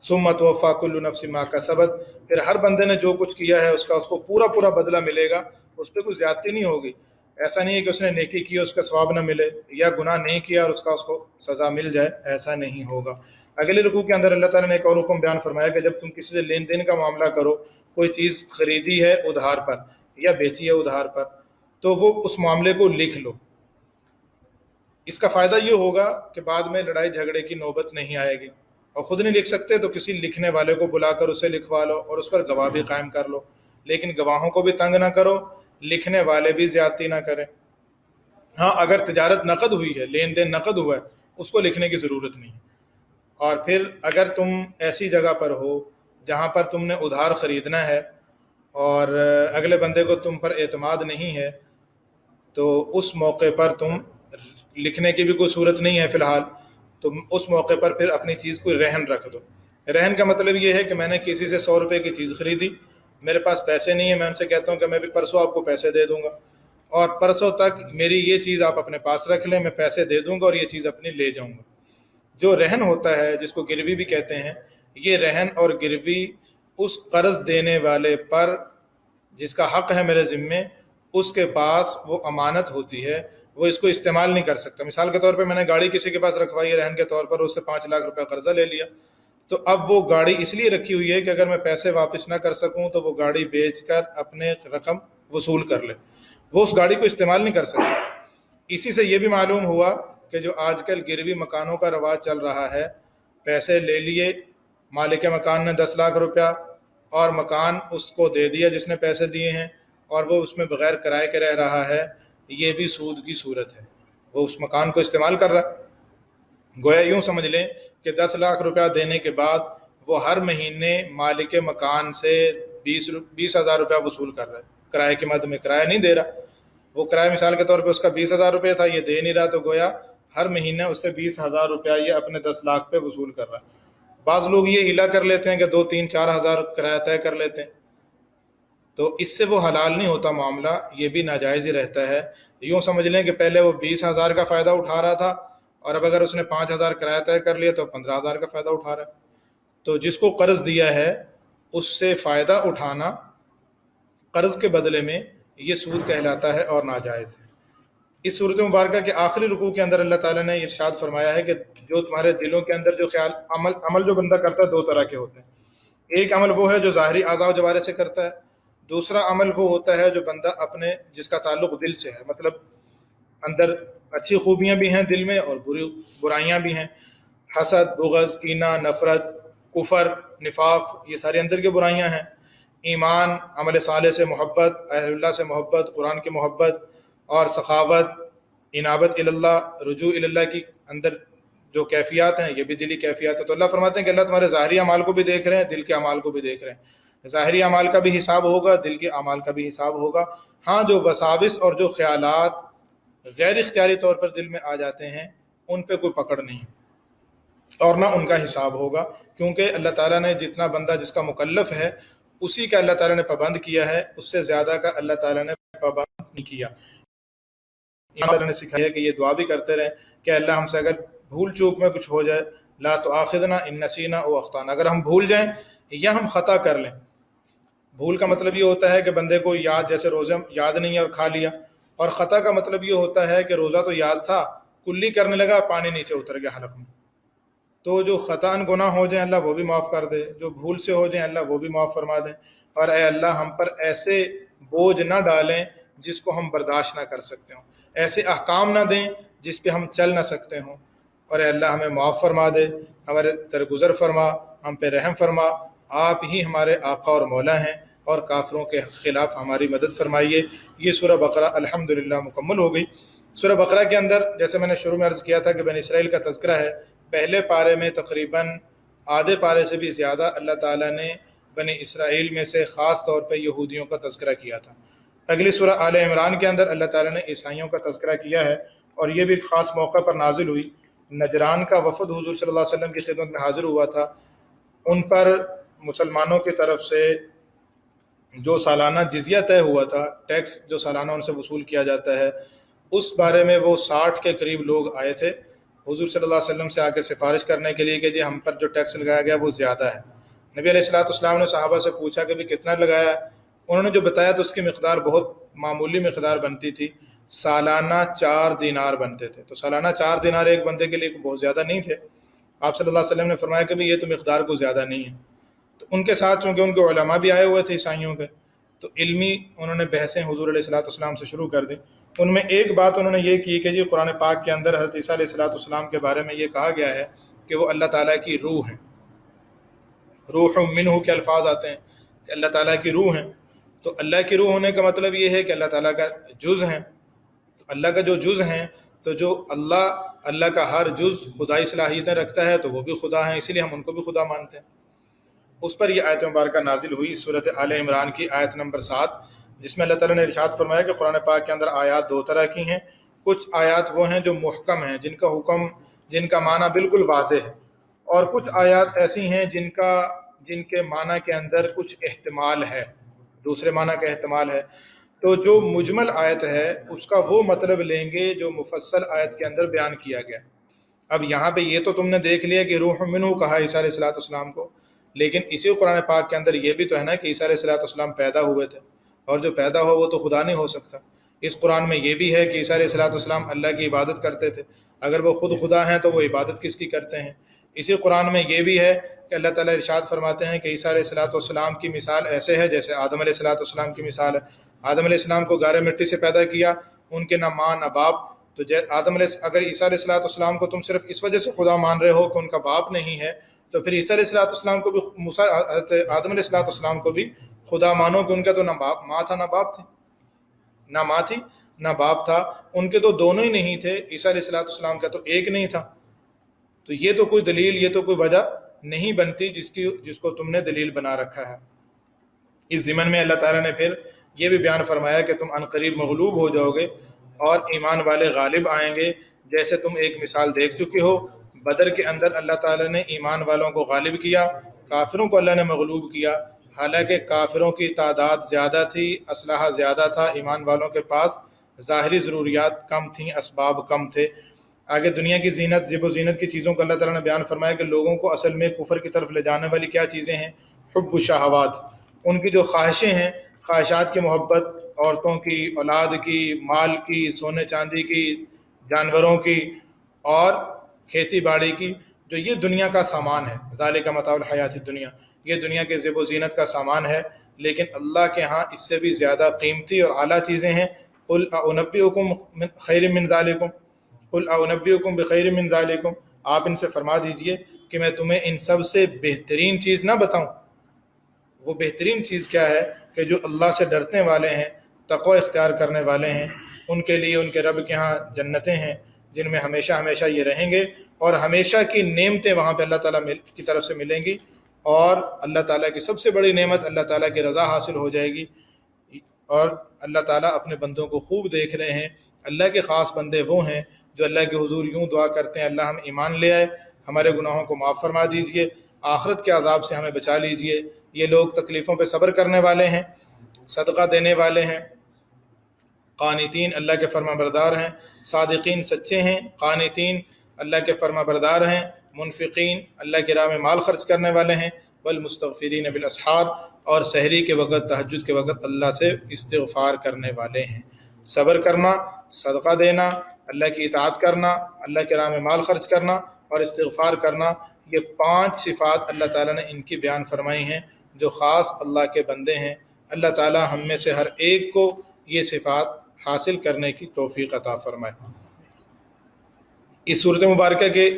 ثُمَّ تُوَفَّىٰ كُلُّ نَفْسٍ مَا كَسَبَتْ، پھر ہر بندے نے جو کچھ کیا ہے اس کا اس کو پورا بدلہ ملے گا، اس پہ کوئی زیادتی نہیں ہوگی۔ ایسا نہیں ہے کہ اس نے نیکی کی اس کا ثواب نہ ملے، یا گناہ نہیں کیا اور اس کو سزا مل جائے، ایسا نہیں ہوگا۔ اگلے رکوع کے اندر اللہ تعالیٰ نے ایک اور حکم بیان فرمایا کہ جب تم کسی سے لین دین کا معاملہ کرو، کوئی چیز خریدی ہے ادھار پر یا بیچی ہے ادھار پر، تو وہ اس معاملے کو لکھ لو۔ اس کا فائدہ یہ ہوگا کہ بعد میں لڑائی جھگڑے کی نوبت نہیں آئے گی، اور خود نہیں لکھ سکتے تو کسی لکھنے والے کو بلا کر اسے لکھوا لو اور اس پر گواہ بھی قائم کر لو، لیکن گواہوں کو بھی تنگ نہ کرو، لکھنے والے بھی زیادتی نہ کریں۔ ہاں اگر تجارت نقد ہوئی ہے، لین دین نقد ہوا ہے، اس کو لکھنے کی ضرورت نہیں۔ اور پھر اگر تم ایسی جگہ پر ہو جہاں پر تم نے ادھار خریدنا ہے اور اگلے بندے کو تم پر اعتماد نہیں ہے، تو اس موقع پر تم لکھنے کی بھی کوئی صورت نہیں ہے فی الحال، تو اس موقع پر پھر اپنی چیز کو رہن رکھ دو۔ رہن کا مطلب یہ ہے کہ میں نے کسی سے 100 روپے کی چیز خریدی، میرے پاس پیسے نہیں ہیں، میں ان سے کہتا ہوں کہ میں بھی پرسوں آپ کو پیسے دے دوں گا، اور پرسوں تک میری یہ چیز آپ اپنے پاس رکھ لیں، میں پیسے دے دوں گا اور یہ چیز اپنی لے جاؤں گا۔ جو رہن ہوتا ہے، جس کو گروی بھی کہتے ہیں، یہ رہن اور گروی اس قرض دینے والے پر جس کا حق ہے میرے ذمے، اس کے پاس وہ امانت ہوتی ہے، وہ اس کو استعمال نہیں کر سکتا۔ مثال کے طور پہ میں نے گاڑی کسی کے پاس رکھوائی ہے رہن کے طور پر، اس سے 5 لاکھ روپے قرضہ لے لیا، تو اب وہ گاڑی اس لیے رکھی ہوئی ہے کہ اگر میں پیسے واپس نہ کر سکوں تو وہ گاڑی بیچ کر اپنے رقم وصول کر لے، وہ اس گاڑی کو استعمال نہیں کر سکتا۔ اسی سے یہ بھی معلوم ہوا کہ جو آج کل گروی مکانوں کا رواج چل رہا ہے، پیسے لے لیے مالک مکان نے 10 لاکھ روپیہ، اور مکان اس کو دے دیا جس نے پیسے دیے ہیں، اور وہ اس میں بغیر کرائے کے رہ رہا ہے، یہ بھی سود کی صورت ہے، وہ اس مکان کو استعمال کر رہا ہے۔ گویا یوں سمجھ لیں کہ 10 لاکھ روپیہ دینے کے بعد وہ ہر مہینے مالک مکان سے 20,000 روپیہ وصول کر رہا ہے، کرائے کے مد میں کرایہ نہیں دے رہا۔ وہ کرایہ مثال کے طور پہ اس کا 20,000 روپے تھا، یہ دے نہیں رہا، تو گویا ہر مہینے اس سے 20,000 روپیہ یہ اپنے 10 لاکھ پہ وصول کر رہا ہے۔ بعض لوگ یہ ہیلا کر لیتے ہیں کہ 2 3 4 ہزار کرایہ طے کر لیتے ہیں، تو اس سے وہ حلال نہیں ہوتا معاملہ، یہ بھی ناجائز ہی رہتا ہے۔ یوں سمجھ لیں کہ پہلے وہ 20,000 کا فائدہ اٹھا رہا تھا، اور اب اگر اس نے 5,000 کرایہ طے کر لیا تو 15,000 کا فائدہ اٹھا رہا ہے۔ تو جس کو قرض دیا ہے اس سے فائدہ اٹھانا قرض کے بدلے میں، یہ سود کہلاتا ہے اور ناجائز ہے۔ اس صورت مبارکہ کے آخری رکوع کے اندر اللہ تعالیٰ نے ارشاد فرمایا ہے کہ جو تمہارے دلوں کے اندر جو خیال عمل جو بندہ کرتا ہے 2 طرح کے ہوتے ہیں۔ ایک عمل وہ ہے جو ظاہری اعضاء و جوارح سے کرتا ہے، دوسرا عمل وہ ہوتا ہے جو بندہ اپنے جس کا تعلق دل سے ہے، مطلب اندر اچھی خوبیاں بھی ہیں دل میں اور برائیاں بھی ہیں، حسد، بغض، کینہ، نفرت، کفر، نفاق، یہ ساری اندر کی برائیاں ہیں۔ ایمان، عمل صالح سے محبت، اہل اللہ سے محبت، قرآن کی محبت، اور سخاوت، انابت اللہ، رجوع اللہ کی اندر جو کیفیات ہیں، یہ بھی دلی کیفیات ہے۔ تو اللہ فرماتے ہیں کہ اللہ تمہارے ظاہری اعمال کو بھی دیکھ رہے ہیں، دل کے اعمال کو بھی دیکھ رہے ہیں۔ ظاہری اعمال کا بھی حساب ہوگا، دل کے اعمال کا بھی حساب ہوگا۔ ہاں جو وساوس اور جو خیالات غیر اختیاری طور پر دل میں آ جاتے ہیں، ان پہ کوئی پکڑ نہیں اور نہ ان کا حساب ہوگا، کیونکہ اللہ تعالیٰ نے جتنا بندہ جس کا مکلف ہے اسی کا اللہ تعالیٰ نے پابند کیا ہے، اس سے زیادہ کا اللہ تعالیٰ نے پابند نہیں کیا۔ اللہ تعالیٰ نے سکھایا کہ یہ دعا بھی کرتے رہیں کہ اللہ ہم سے اگر بھول چوک میں کچھ ہو جائے، لا تؤاخذنا ان نسینا او اخطانا، اگر ہم بھول جائیں یا ہم خطا کر لیں۔ بھول کا مطلب یہ ہوتا ہے کہ بندے کو یاد، جیسے روزہ یاد نہیں ہے اور کھا لیا، اور خطا کا مطلب یہ ہوتا ہے کہ روزہ تو یاد تھا، کلی کرنے لگا، پانی نیچے اتر گیا حلق میں۔ تو جو خطاً گناہ ہو جائیں اللہ وہ بھی معاف کر دے، جو بھول سے ہو جائیں اللہ وہ بھی معاف فرما دیں، اور اے اللہ ہم پر ایسے بوجھ نہ ڈالیں جس کو ہم برداشت نہ کر سکتے ہوں، ایسے احکام نہ دیں جس پہ ہم چل نہ سکتے ہوں، اور اے اللہ ہمیں معاف فرما دے، ہمارے درگزر فرما، ہم پہ رحم فرما، آپ ہی ہمارے آقا اور مولا ہیں، اور کافروں کے خلاف ہماری مدد فرمائیے۔ یہ سورہ بقرہ الحمدللہ مکمل ہو گئی۔ سورہ بقرہ کے اندر جیسے میں نے شروع میں عرض کیا تھا کہ بنی اسرائیل کا تذکرہ ہے۔ پہلے پارے میں تقریباً آدھے پارے سے بھی زیادہ اللہ تعالیٰ نے بنی اسرائیل میں سے خاص طور پہ یہودیوں کا تذکرہ کیا تھا۔ اگلی سورہ آل عمران کے اندر اللہ تعالیٰ نے عیسائیوں کا تذکرہ کیا ہے، اور یہ بھی خاص موقع پر نازل ہوئی۔ نجران کا وفد حضور صلی اللہ علیہ وسلم کی خدمت میں حاضر ہوا تھا، ان پر مسلمانوں کی طرف سے جو سالانہ جزیہ طے ہوا تھا، ٹیکس جو سالانہ ان سے وصول کیا جاتا ہے، اس بارے میں وہ 60 کے قریب لوگ آئے تھے حضور صلی اللہ علیہ وسلم سے آ کے سفارش کرنے کے لیے کہ جی ہم پر جو ٹیکس لگایا گیا وہ زیادہ ہے۔ نبی علیہ السلام نے صحابہ سے پوچھا کہ بھی کتنا لگایا ہے؟ انہوں نے جو بتایا تو اس کی مقدار بہت معمولی مقدار بنتی تھی، سالانہ 4 دینار بنتے تھے۔ تو سالانہ 4 دینار ایک بندے کے لیے بہت زیادہ نہیں تھے۔ آپ صلی اللہ علیہ وسلم نے فرمایا کہ یہ تو مقدار کو زیادہ نہیں ہے۔ تو ان کے ساتھ چونکہ ان کے علماء بھی آئے ہوئے تھے عیسائیوں کے، تو علمی انہوں نے بحثیں حضور علیہ الصلوۃ والسلام سے شروع کر دی۔ ان میں ایک بات انہوں نے یہ کی کہ جی قرآن پاک کے اندر حضرت عیسیٰ علیہ الصلوۃ والسلام کے بارے میں یہ کہا گیا ہے کہ وہ اللہ تعالیٰ کی روح ہیں، روح منہ کے الفاظ آتے ہیں کہ اللہ تعالیٰ کی روح ہیں۔ تو اللہ کی روح ہونے کا مطلب یہ ہے کہ اللہ تعالیٰ کا جز ہیں۔ تو اللہ کا جو جز ہیں، تو جو اللہ کا ہر جز خدائی صلاحیتیں رکھتا ہے تو وہ بھی خدا ہیں، اسی لیے ہم ان کو بھی خدا مانتے ہیں۔ اس پر یہ آیت مبارکہ نازل ہوئی صورت آل عمران کی آیت نمبر 7، جس میں اللہ تعالیٰ نے ارشاد فرمایا کہ قرآن پاک کے اندر آیات 2 طرح کی ہیں۔ کچھ آیات وہ ہیں جو محکم ہیں، جن کا معنی بالکل واضح ہے، اور کچھ آیات ایسی ہیں جن کے معنی کے اندر کچھ احتمال ہے، دوسرے معنی کا احتمال ہے۔ تو جو مجمل آیت ہے اس کا وہ مطلب لیں گے جو مفصل آیت کے اندر بیان کیا گیا۔ اب یہاں پہ یہ تو تم نے دیکھ لیا کہ روح منہ کہا عیسیٰ علیہ الصلوۃ والسلام کو، لیکن اسی قرآن پاک کے اندر یہ بھی تو ہے نا کہ عیسیٰ علیہ الصلوۃ والسلام پیدا ہوئے تھے، اور جو پیدا ہو وہ تو خدا نہیں ہو سکتا۔ اس قرآن میں یہ بھی ہے کہ عیسیٰ علیہ الصلوۃ والسلام اللہ کی عبادت کرتے تھے، اگر وہ خود خدا ہیں تو وہ عبادت کس کی کرتے ہیں؟ اسی قرآن میں یہ بھی ہے کہ اللہ تعالیٰ ارشاد فرماتے ہیں کہ عیسیٰ علیہ الصلوۃ والسلام کی مثال ایسے ہے جیسے آدم علیہ الصلوۃ والسلام کی مثال ہے۔ آدم علیہ السلام کو غار مٹی سے پیدا کیا، ان کے نہ ماں نہ باپ۔ تو اگر عیسیٰ علیہ الصلوۃ والسلام کو تم صرف اس وجہ سے خدا مان رہے ہو کہ ان کا باپ نہیں ہے، تو پھر عیسیٰ علیہ الصلوۃ والسلام کو بھی آدم علیہ الصلوۃ والسلام کو بھی خدا مانو کہ ان کا تو نہ ماں تھا نہ باپ تھے، نہ ماں تھی نہ باپ تھا، ان کے تو دونوں ہی نہیں تھے، عیسیٰ علیہ الصلوۃ والسلام کا تو ایک نہیں تھا۔ تو یہ تو کوئی دلیل، یہ تو کوئی وجہ نہیں بنتی جس کو تم نے دلیل بنا رکھا ہے۔ اس ضمن میں اللہ تعالیٰ نے پھر یہ بھی بیان فرمایا کہ تم عنقریب مغلوب ہو جاؤ گے اور ایمان والے غالب آئیں گے، جیسے تم ایک مثال دیکھ چکے ہو۔ بدر کے اندر اللہ تعالیٰ نے ایمان والوں کو غالب کیا، کافروں کو اللہ نے مغلوب کیا، حالانکہ کافروں کی تعداد زیادہ تھی، اسلحہ زیادہ تھا، ایمان والوں کے پاس ظاہری ضروریات کم تھیں، اسباب کم تھے۔ آگے دنیا کی زینت، زیب و زینت کی چیزوں کو اللہ تعالیٰ نے بیان فرمایا کہ لوگوں کو اصل میں کفر کی طرف لے جانے والی کیا چیزیں ہیں؟ حب الشہوات، ان کی جو خواہشیں ہیں، خواہشات کی محبت، عورتوں کی، اولاد کی، مال کی، سونے چاندی کی، جانوروں کی اور کھیتی باڑی کی، جو یہ دنیا کا سامان ہے۔ ذالک متاع الحیات الدنیا، یہ دنیا کے زیب و زینت کا سامان ہے، لیکن اللہ کے ہاں اس سے بھی زیادہ قیمتی اور اعلیٰ چیزیں ہیں۔ قل انبئکم خیر من ذالکم، قل انبئکم بخیر من ذالکم، آپ ان سے فرما دیجئے کہ میں تمہیں ان سب سے بہترین چیز نہ بتاؤں۔ وہ بہترین چیز کیا ہے؟ کہ جو اللہ سے ڈرنے والے ہیں، تقوی اختیار کرنے والے ہیں، ان کے لیے ان کے رب کے ہاں جنتیں ہیں جن میں ہمیشہ ہمیشہ یہ رہیں گے، اور ہمیشہ کی نعمتیں وہاں پہ اللہ تعالیٰ کی طرف سے ملیں گی، اور اللہ تعالیٰ کی سب سے بڑی نعمت اللہ تعالیٰ کی رضا حاصل ہو جائے گی۔ اور اللہ تعالیٰ اپنے بندوں کو خوب دیکھ رہے ہیں۔ اللہ کے خاص بندے وہ ہیں جو اللہ کے حضور یوں دعا کرتے ہیں، اللہ ہم ایمان لے آئے، ہمارے گناہوں کو معاف فرما دیجئے، آخرت کے عذاب سے ہمیں بچا لیجئے۔ یہ لوگ تکلیفوں پہ صبر کرنے والے ہیں، صدقہ دینے والے ہیں، قانتین اللہ کے فرما بردار ہیں، صادقین سچے ہیں، قانتین اللہ کے فرما بردار ہیں، منفقین اللہ کی راہ میں مال خرچ کرنے والے ہیں، والمستغفرین بالاسحار، اور سحری کے وقت، تہجد کے وقت اللہ سے استغفار کرنے والے ہیں۔ صبر کرنا، صدقہ دینا، اللہ کی اطاعت کرنا، اللہ کی راہ میں مال خرچ کرنا اور استغفار کرنا، یہ 5 صفات اللہ تعالیٰ نے ان کی بیان فرمائی ہیں جو خاص اللہ کے بندے ہیں۔ اللہ تعالیٰ ہم میں سے ہر ایک کو یہ صفات حاصل کرنے کی توفیق عطا فرمائے۔ اس صورت مبارکہ کے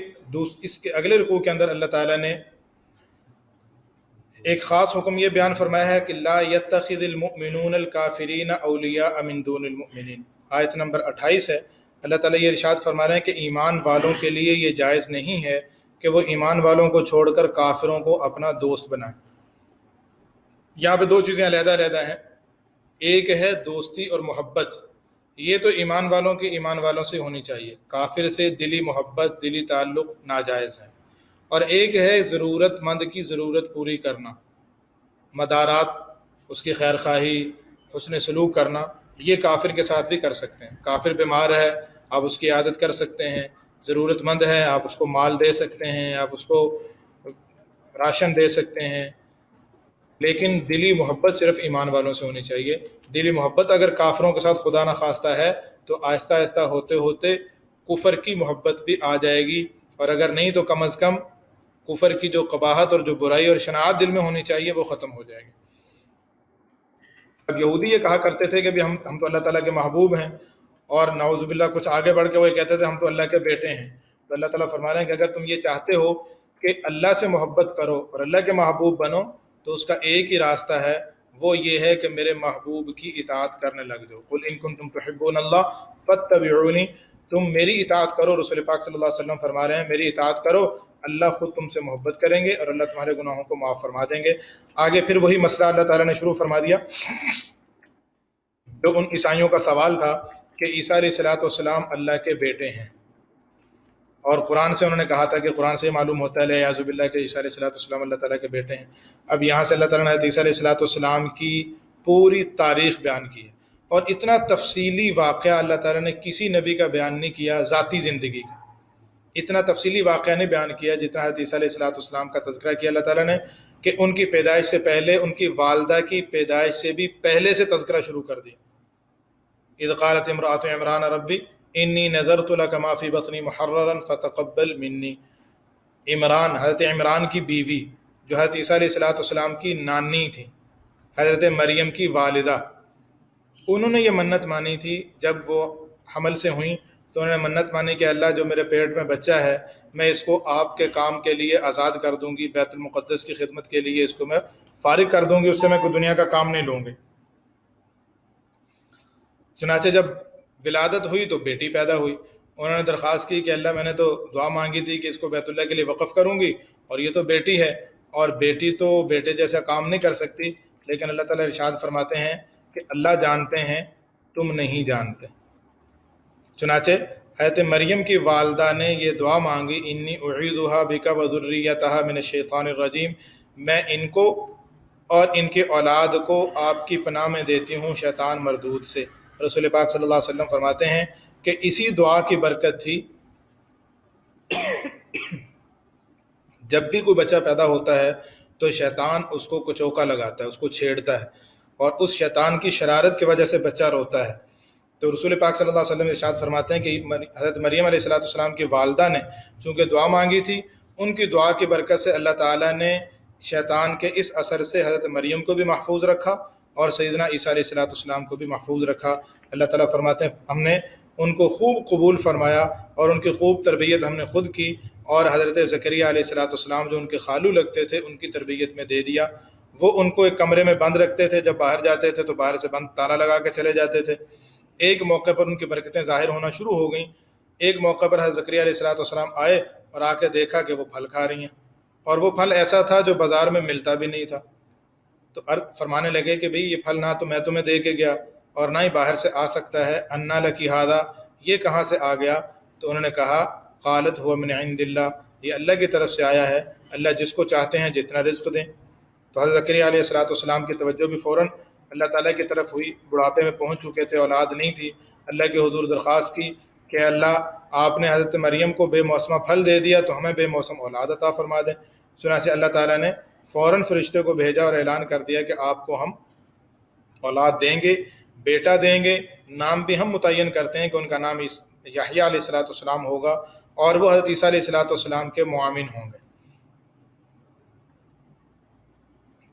اس کے اگلے رکوع کے اندر اللہ تعالیٰ نے ایک خاص حکم یہ بیان فرمایا ہے کہ لا يتخذ المؤمنون الکافرین اولیاء من دون المؤمنین، آیت نمبر 28 ہے۔ اللہ تعالیٰ یہ ارشاد فرما رہے ہیں کہ ایمان والوں کے لیے یہ جائز نہیں ہے کہ وہ ایمان والوں کو چھوڑ کر کافروں کو اپنا دوست بنائیں۔ یہاں پہ 2 چیزیں علیحدہ علیحدہ ہیں، ایک ہے دوستی اور محبت، یہ تو ایمان والوں کی ایمان والوں سے ہونی چاہیے، کافر سے دلی محبت، دلی تعلق ناجائز ہے۔ اور ایک ہے ضرورت مند کی ضرورت پوری کرنا، مدارات، اس کی خیر خواہی، حسن سلوک کرنا، یہ کافر کے ساتھ بھی کر سکتے ہیں۔ کافر بیمار ہے، آپ اس کی عادت کر سکتے ہیں، ضرورت مند ہے، آپ اس کو مال دے سکتے ہیں، آپ اس کو راشن دے سکتے ہیں، لیکن دلی محبت صرف ایمان والوں سے ہونی چاہیے۔ دلی محبت اگر کافروں کے ساتھ خدا نخواستہ ہے تو آہستہ آہستہ ہوتے ہوتے کفر کی محبت بھی آ جائے گی، اور اگر نہیں تو کم از کم کفر کی جو قباحت اور جو برائی اور شناعت دل میں ہونی چاہیے وہ ختم ہو جائے گی۔ اب یہودی یہ کہا کرتے تھے کہ ہم تو اللہ تعالیٰ کے محبوب ہیں، اور نعوذ باللہ کچھ آگے بڑھ کے وہ کہتے تھے ہم تو اللہ کے بیٹے ہیں۔ تو اللہ تعالیٰ فرما رہے ہیں کہ اگر تم یہ چاہتے ہو کہ اللہ سے محبت کرو اور اللہ کے محبوب بنو تو اس کا ایک ہی راستہ ہے، وہ یہ ہے کہ میرے محبوب کی اطاعت کرنے لگ جاؤ۔ قل ان کنتم تحبون اللہ فاتبعونی، تم میری اطاعت کرو۔ رسول پاک صلی اللہ علیہ وسلم فرما رہے ہیں میری اطاعت کرو، اللہ خود تم سے محبت کریں گے اور اللہ تمہارے گناہوں کو معاف فرما دیں گے۔ آگے پھر وہی مسئلہ اللہ تعالیٰ نے شروع فرما دیا جو ان عیسائیوں کا سوال تھا کہ عیسیٰ علیہ السلام اللہ کے بیٹے ہیں، اور قرآن سے انہوں نے کہا تھا کہ قرآن سے معلوم ہوتا ہے اعوذ باللہ کہ عیسیٰ علیہ السلام اللہ تعالیٰ کے بیٹے ہیں۔ اب یہاں سے اللہ تعالیٰ نے عیسیٰ علیہ السلام کی پوری تاریخ بیان کی ہے، اور اتنا تفصیلی واقعہ اللہ تعالیٰ نے کسی نبی کا بیان نہیں کیا، ذاتی زندگی کا اتنا تفصیلی واقعہ نہیں بیان کیا جتنا حضرت عیسیٰ علیہ السلام کا تذکرہ کیا اللہ تعالیٰ نے، کہ ان کی پیدائش سے پہلے، ان کی والدہ کی پیدائش سے بھی پہلے سے تذکرہ شروع کر دیا۔ اذ قالت امرأة عمران ربی انی نذرت لک ما فی بطنی محررا فتقبل منی۔ عمران، حضرت عمران کی بیوی جو حضرت عیسیٰ علیہ السلام کی نانی تھی، حضرت مریم کی والدہ، انہوں نے یہ منت مانی تھی جب وہ حمل سے ہوئیں، تو انہوں نے منت مانی کہ اللہ جو میرے پیٹ میں بچہ ہے میں اس کو آپ کے کام کے لیے آزاد کر دوں گی، بیت المقدس کی خدمت کے لیے اس کو میں فارغ کر دوں گی، اس سے میں کوئی دنیا کا کام نہیں لوں گی۔ چنانچہ جب ولادت ہوئی تو بیٹی پیدا ہوئی، انہوں نے درخواست کی کہ اللہ میں نے تو دعا مانگی تھی کہ اس کو بیت اللہ کے لیے وقف کروں گی، اور یہ تو بیٹی ہے، اور بیٹی تو بیٹے جیسا کام نہیں کر سکتی، لیکن اللہ تعالیٰ ارشاد فرماتے ہیں کہ اللہ جانتے ہیں تم نہیں جانتے۔ چنانچہ حضرت مریم کی والدہ نے یہ دعا مانگی انی اعیذھا بک وذریتھا من الشیطان الرجیم، میں ان کو اور ان کے اولاد کو آپ کی پناہ میں دیتی ہوں شیطان مردود سے۔ رسول پاک صلی اللہ علیہ وسلم فرماتے ہیں کہ اسی دعا کی برکت تھی جب بھی کوئی بچہ پیدا ہوتا ہے تو شیطان اس کو کچوکا لگاتا ہے، اس کو چھیڑتا ہے، اور اس شیطان کی شرارت کی وجہ سے بچہ روتا ہے۔ تو رسول پاک صلی اللہ علیہ وسلم ارشاد فرماتے ہیں کہ حضرت مریم علیہ السلام کی والدہ نے چونکہ دعا مانگی تھی، ان کی دعا کی برکت سے اللہ تعالیٰ نے شیطان کے اس اثر سے حضرت مریم کو بھی محفوظ رکھا اور سیدنا عیسیٰ علیہ السلام کو بھی محفوظ رکھا۔ اللہ تعالیٰ فرماتے ہیں ہم نے ان کو خوب قبول فرمایا اور ان کی خوب تربیت ہم نے خود کی، اور حضرت زکریا علیہ السلام جو ان کے خالو لگتے تھے ان کی تربیت میں دے دیا۔ وہ ان کو ایک کمرے میں بند رکھتے تھے، جب باہر جاتے تھے تو باہر سے بند تالا لگا کے چلے جاتے تھے۔ ایک موقع پر ان کی برکتیں ظاہر ہونا شروع ہو گئیں۔ ایک موقع پر حضرت زکریا علیہ السلام آئے اور آ کے دیکھا کہ وہ پھل کھا رہی ہیں، اور وہ پھل ایسا تھا جو بازار میں ملتا بھی نہیں تھا۔ تو فرمانے لگے کہ بھئی یہ پھل نہ تو میں تمہیں دے کے گیا اور نہ ہی باہر سے آ سکتا ہے، انا لکی ھذا، یہ کہاں سے آ گیا؟ تو انہوں نے کہا قالت هو من عند اللہ، یہ اللہ کی طرف سے آیا ہے، اللہ جس کو چاہتے ہیں جتنا رزق دیں۔ تو حضرت زکریا علیہ السلام کی توجہ بھی فوراً اللہ تعالیٰ کی طرف ہوئی، بڑھاپے میں پہنچ چکے تھے، اولاد نہیں تھی، اللہ کے حضور درخواست کی کہ اللہ آپ نے حضرت مریم کو بے موسمہ پھل دے دیا تو ہمیں بے موسم اولاد عطا فرما دیں۔ چنانچہ اللہ تعالیٰ نے فوراً فرشتے کو بھیجا اور اعلان کر دیا کہ آپ کو ہم اولاد دیں گے، بیٹا دیں گے، نام بھی ہم متعین کرتے ہیں کہ ان کا نام یحییٰ علیہ السلام ہوگا، اور وہ حضرت عیسیٰ علیہ السلام کے معاون ہوں گے۔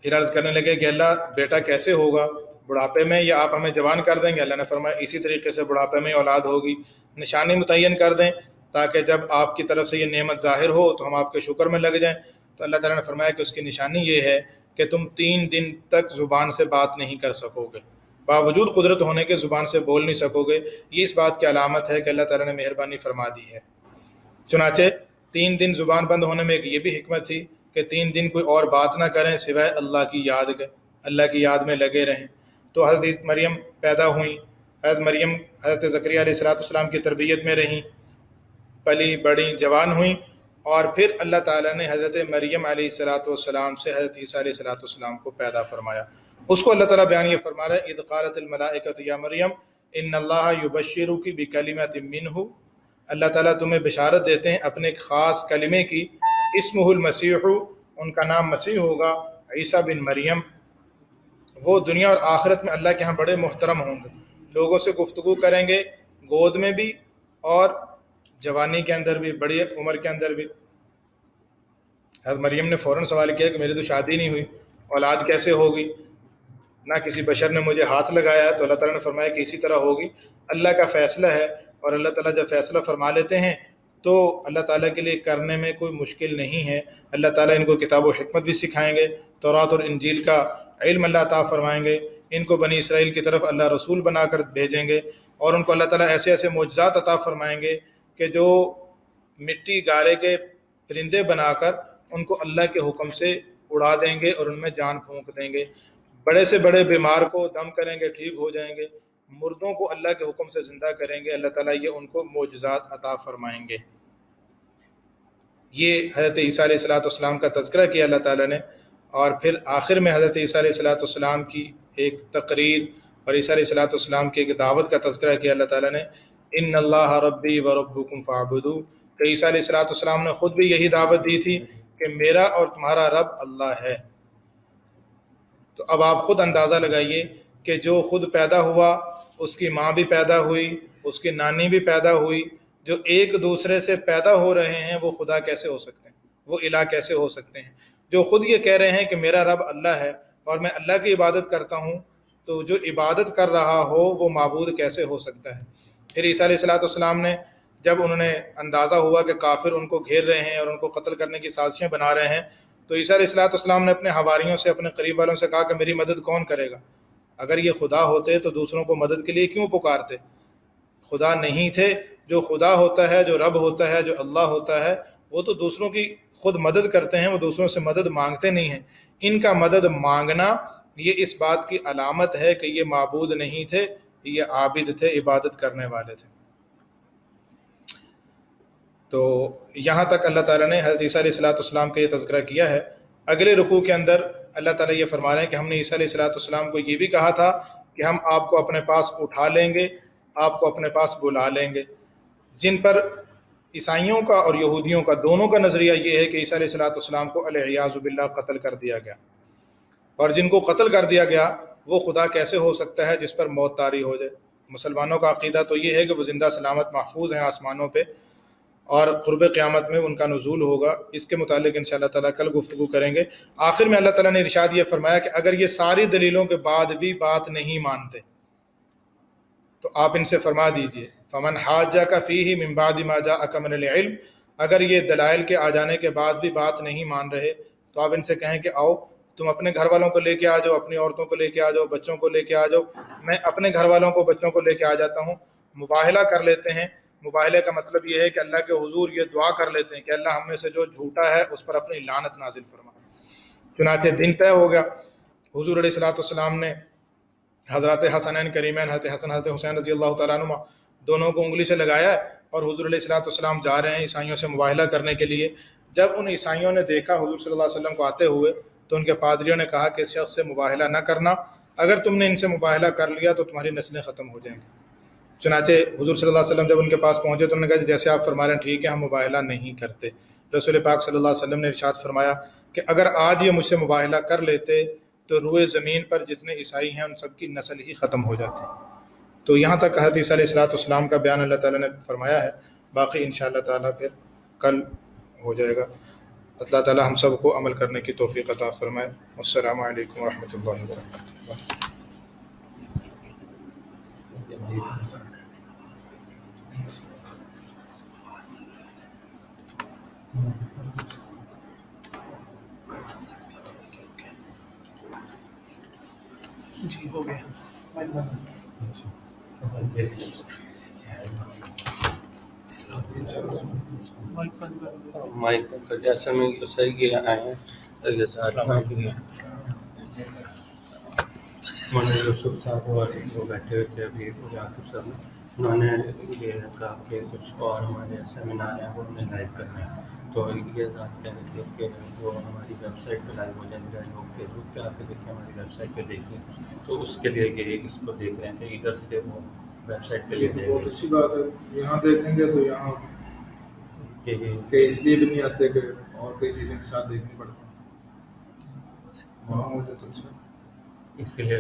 پھر عرض کرنے لگے کہ اللہ بیٹا کیسے ہوگا، بڑھاپے میں یا آپ ہمیں جوان کر دیں گے؟ اللہ نے فرمایا اسی طریقے سے بڑھاپے میں اولاد ہوگی، نشانی متعین کر دیں تاکہ جب آپ کی طرف سے یہ نعمت ظاہر ہو تو ہم آپ کے شکر میں لگ جائیں۔ تو اللہ تعالیٰ نے فرمایا کہ اس کی نشانی یہ ہے کہ تم 3 دن تک زبان سے بات نہیں کر سکو گے، باوجود قدرت ہونے کے زبان سے بول نہیں سکو گے۔ یہ اس بات کی علامت ہے کہ اللہ تعالیٰ نے مہربانی فرما دی ہے۔ چنانچہ 3 دن زبان بند ہونے میں ایک یہ بھی حکمت تھی کہ 3 دن کوئی اور بات نہ کریں سوائے اللہ کی یاد کے، اللہ کی یاد میں لگے رہیں۔ تو حضرت مریم پیدا ہوئیں، حضرت مریم حضرت زکریا علیہ السلام کی تربیت میں رہیں، پلی بڑی جوان ہوئیں، اور پھر اللہ تعالیٰ نے حضرت مریم علیہ السلام سے حضرت عیسیٰ علیہ السلام کو پیدا فرمایا۔ اس کو اللہ تعالیٰ بیان یہ فرما رہا ہے اذ قالت الملائکۃ یا مریم ان اللہ یبشرک بکلمۃ منہ، اللہ تعالیٰ تمہیں بشارت دیتے ہیں اپنے ایک خاص کلمے کی، اسمہ المسیح، ان کا نام مسیح ہوگا، عیسیٰ بن مریم، وہ دنیا اور آخرت میں اللہ کے ہاں بڑے محترم ہوں گے، لوگوں سے گفتگو کریں گے، گود میں بھی اور جوانی کے اندر بھی، بڑی عمر کے اندر بھی۔ حضرت مریم نے فوراً سوال کیا کہ میری تو شادی نہیں ہوئی، اولاد کیسے ہوگی؟ نہ کسی بشر نے مجھے ہاتھ لگایا۔ تو اللہ تعالیٰ نے فرمایا کہ اسی طرح ہوگی، اللہ کا فیصلہ ہے، اور اللہ تعالیٰ جب فیصلہ فرما لیتے ہیں تو اللہ تعالیٰ کے لیے کرنے میں کوئی مشکل نہیں ہے۔ اللہ تعالیٰ ان کو کتاب و حکمت بھی سکھائیں گے، تورات اور انجیل کا علم اللہ عطا فرمائیں گے، ان کو بنی اسرائیل کی طرف اللہ رسول بنا کر بھیجیں گے، اور ان کو اللہ تعالیٰ ایسے ایسے معجزات عطا فرمائیں گے کہ جو مٹی گارے کے پرندے بنا کر ان کو اللہ کے حکم سے اڑا دیں گے اور ان میں جان پھونک دیں گے۔ بڑے سے بڑے بیمار کو دم کریں گے، ٹھیک ہو جائیں گے۔ مردوں کو اللہ کے حکم سے زندہ کریں گے۔ اللہ تعالیٰ یہ ان کو معجزات عطا فرمائیں گے۔ یہ حضرت عیسیٰ علیہ السلام کا تذکرہ کیا اللہ تعالیٰ نے، اور پھر آخر میں حضرت عیسیٰ علیہ السلام کی ایک تقریر اور عیسیٰ علیہ السلام کی ایک دعوت کا تذکرہ کیا اللہ تعالیٰ نے، ان اللہ ربی و ربکم فاعبدوا۔ کہ عیسیٰ علیہ السلام نے خود بھی یہی دعوت دی تھی کہ میرا اور تمہارا رب اللہ ہے۔ تو اب آپ خود اندازہ لگائیے کہ جو خود پیدا ہوا، اس کی ماں بھی پیدا ہوئی، اس کی نانی بھی پیدا ہوئی، جو ایک دوسرے سے پیدا ہو رہے ہیں، وہ خدا کیسے ہو سکتے ہیں؟ وہ الہ کیسے ہو سکتے ہیں؟ جو خود یہ کہہ رہے ہیں کہ میرا رب اللہ ہے اور میں اللہ کی عبادت کرتا ہوں، تو جو عبادت کر رہا ہو وہ معبود کیسے ہو سکتا ہے؟ پھر عیسیٰ علیہ السلام نے جب انہوں نے اندازہ ہوا کہ کافر ان کو گھیر رہے ہیں اور ان کو قتل کرنے کی سازشیں بنا رہے ہیں، تو عیسیٰ علیہ السلام نے اپنے حواریوں سے، اپنے قریب والوں سے کہا کہ میری مدد کون کرے گا؟ اگر یہ خدا ہوتے تو دوسروں کو مدد کے لیے کیوں پکارتے؟ خدا نہیں تھے۔ جو خدا ہوتا ہے، جو رب ہوتا ہے، جو اللہ ہوتا ہے، وہ تو دوسروں کی خود مدد کرتے ہیں، وہ دوسروں سے مدد مانگتے نہیں ہیں۔ ان کا مدد مانگنا یہ اس بات کی علامت ہے کہ یہ معبود نہیں تھے، یہ عابد تھے، عبادت کرنے والے تھے۔ تو یہاں تک اللہ تعالیٰ نے حضرت عیسیٰ علیہ السلام کا یہ تذکرہ کیا ہے۔ اگلے رکوع کے اندر اللہ تعالیٰ یہ فرما رہے ہیں کہ ہم نے عیسیٰ علیہ السلام کو یہ بھی کہا تھا کہ ہم آپ کو اپنے پاس اٹھا لیں گے، آپ کو اپنے پاس بلا لیں گے، جن پر عیسائیوں کا اور یہودیوں کا دونوں کا نظریہ یہ ہے کہ عیسیٰ علیہ السلام کو العیاذ باللہ قتل کر دیا گیا، اور جن کو قتل کر دیا گیا وہ خدا کیسے ہو سکتا ہے جس پر موت طاری ہو جائے؟ مسلمانوں کا عقیدہ تو یہ ہے کہ وہ زندہ سلامت محفوظ ہیں آسمانوں پہ، اور قرب قیامت میں ان کا نزول ہوگا۔ اس کے متعلق انشاءاللہ تعالیٰ کل گفتگو کریں گے۔ آخر میں اللہ تعالیٰ نے ارشاد یہ فرمایا کہ اگر یہ ساری دلیلوں کے بعد بھی بات نہیں مانتے تو آپ ان سے فرما دیجئے فمن حاجک فیہ من بعد ما جاءک من العلم، اگر یہ دلائل کے آ جانے کے بعد بھی بات نہیں مان رہے تو آپ ان سے کہیں کہ آؤ تم اپنے گھر والوں کو لے کے آ جاؤ، اپنی عورتوں کو لے کے آ جاؤ، بچوں کو لے کے آ جاؤ، میں اپنے گھر والوں کو، بچوں کو لے کے آ جاتا ہوں، مباہلہ کر لیتے ہیں۔ مباہلے کا مطلب یہ ہے کہ اللہ کے حضور یہ دعا کر لیتے ہیں کہ اللہ ہم میں سے جو جھوٹا ہے اس پر اپنی لعنت نازل فرما۔ چنانچہ دن طے ہو گیا۔ حضور علیہ السلام نے حضرات حسنین کریمین، حضرت حسن حضرت حسین رضی اللہ تعالیٰ عنہ دونوں کو انگلی سے لگایا اور حضور علیہ السلام جا رہے ہیں عیسائیوں سے مباہلہ کرنے کے لیے۔ جب ان عیسائیوں نے دیکھا حضور صلی اللہ علیہ وسلم کو آتے ہوئے تو ان کے پادریوں نے کہا کہ اس شخص سے مباہلہ نہ کرنا، اگر تم نے ان سے مباہلہ کر لیا تو تمہاری نسلیں ختم ہو جائیں گی۔ چنانچہ حضور صلی اللہ علیہ وسلم جب ان کے پاس پہنچے تو انہوں نے کہا جیسے آپ فرما رہے ہیں ٹھیک ہے، ہم مباہلہ نہیں کرتے۔ رسول پاک صلی اللہ علیہ وسلم نے ارشاد فرمایا کہ اگر آج یہ مجھ سے مباہلہ کر لیتے تو روئے زمین پر جتنے عیسائی ہیں ان سب کی نسل ہی ختم ہو جاتی۔ تو یہاں تک حضرت عیسیٰ علیہ السلام کا بیان اللہ تعالیٰ نے فرمایا ہے، باقی انشاءاللہ تعالیٰ پھر کل ہو جائے گا۔ اللہ تعالیٰ ہم سب کو عمل کرنے کی توفیق عطا فرمائے۔ السلام علیکم ورحمۃ اللہ وبرکاتہ۔ جی ہو گیا۔ مائک کا جیسا میں صحیح کیا آئے ہیں مولانا یوسف صاحب اور وہ بیٹھے ہوئے تھے ابھی عاطف صاحب، انہوں نے یہ کہا کہ کچھ اور ہمارے سیمینار ہیں وہ ہمیں لائیو کرنے ہیں، تو یہ بات کہہ رہے تھے کہ وہ ہماری ویب سائٹ پہ لائیو ہو جائیں گے، لوگ فیس بک پہ آ کے دیکھیں، ہماری ویب سائٹ پہ دیکھیں، تو اس کے لیے یہ اس کو دیکھ رہے ہیں کہ ادھر سے وہ ویب سائٹ پہ لے جائیں گے۔ بہت اچھی بات ہے، یہاں دیکھیں گے تو یہاں کہ اس لیے بھی نہیں آتے کہ اور کئی چیزیں کے ساتھ دیکھنی پڑتی ہیں، وہاں ہو جائے تو اچھا۔ اسی لیے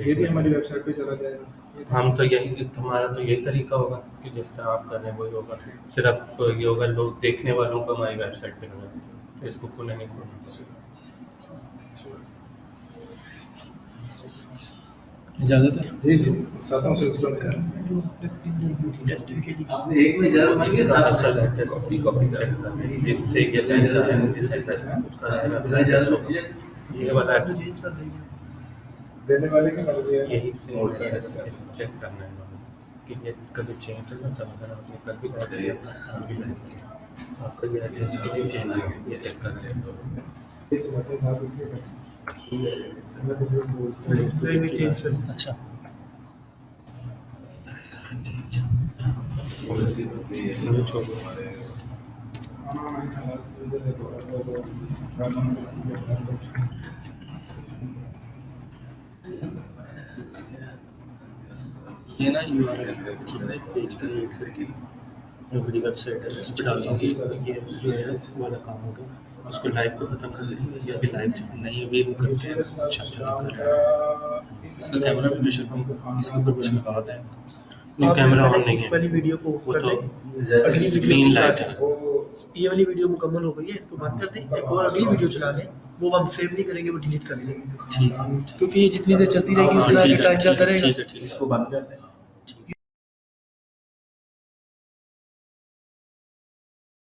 یہ بھی ہماری ویب سائٹ پہ چلا جائے گا. ہم تو یہی ہمارا تو یہی طریقہ ہوگا کہ جس طرح آپ کر رہے ہیں وہی ہوگا. صرف یہ ہوگا لوگ دیکھنے والوں کو ہماری ویب سائٹ پہ ہوگا, فیس بک کو نہیں کھولنا. اجازت ہے. جی جی ساتھوں سے اس کو نکال اصل ایڈریس کی کاپی چیک کرنا ہے جس سے یہ لینک آ رہا ہے, جس ایڈریس پہ اس کا ایڈریس ہوگا, یہ والا ایڈریس دینے والے کی مرضی ہے. یہی سے ایڈریس چیک کرنا ہے کہ یہ کبھی چینج ہو جاتا ہے. اگر آپ نے کبھی ایڈریس آپ کا یہ ایڈریس کبھی چینج ہو یہ چیک کرتے ہیں. اچھا یہ نا you R L page create کر کے بڑی ویب سائٹ ہے اس پہ ڈال دیں گے. یہ والا کام ہوگا. اس کو لائیو کو ختم کر دیجیے. یہ ابھی لائیو نہیں, ابھی وہ کرتے ہیں. اس کا کیمرہ بھی بشک ہم اس کے اوپر بشک لگاتے ہیں. نہیں کیمرہ آن نہیں ہے, والی ویڈیو کو وہ تو اسکرین لائٹ ہے. یہ والی ویڈیو مکمل ہو گئی ہے, اس کو بند کر دیں. ایک اور اگلی ویڈیو چلا لیں, وہ ہم سیو نہیں کریں گے, وہ ڈیلیٹ کر دیں گے ٹھیک کیونکہ یہ جتنی دیر چلتی رہے گی اس کا ٹائم کیا کرے گا. ٹھیک ہے ٹھیک ہے. اس کو بند کر دیں.